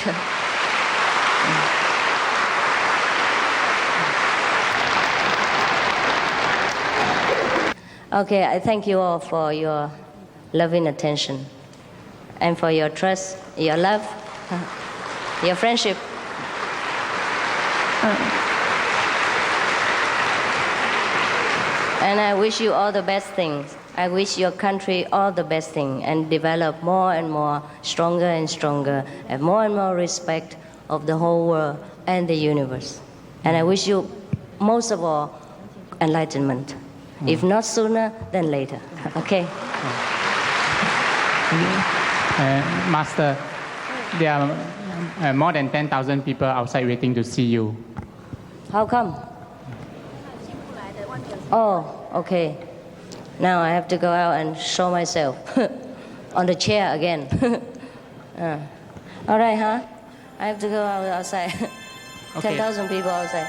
Okay, I thank you all for your loving attention and for your trust, your love, your friendship. And I wish you all the best things. I wish your country all the best thing and develop more and more, stronger and stronger, and more respect of the whole world and the universe. And I wish you, most of all, enlightenment. If not sooner, then later. Okay? Master, there are more than 10,000 people outside waiting to see you. How come? Oh, okay. Now I have to go out and show myself on the chair again. All right, huh? I have to go outside. Okay. 10,000 people outside.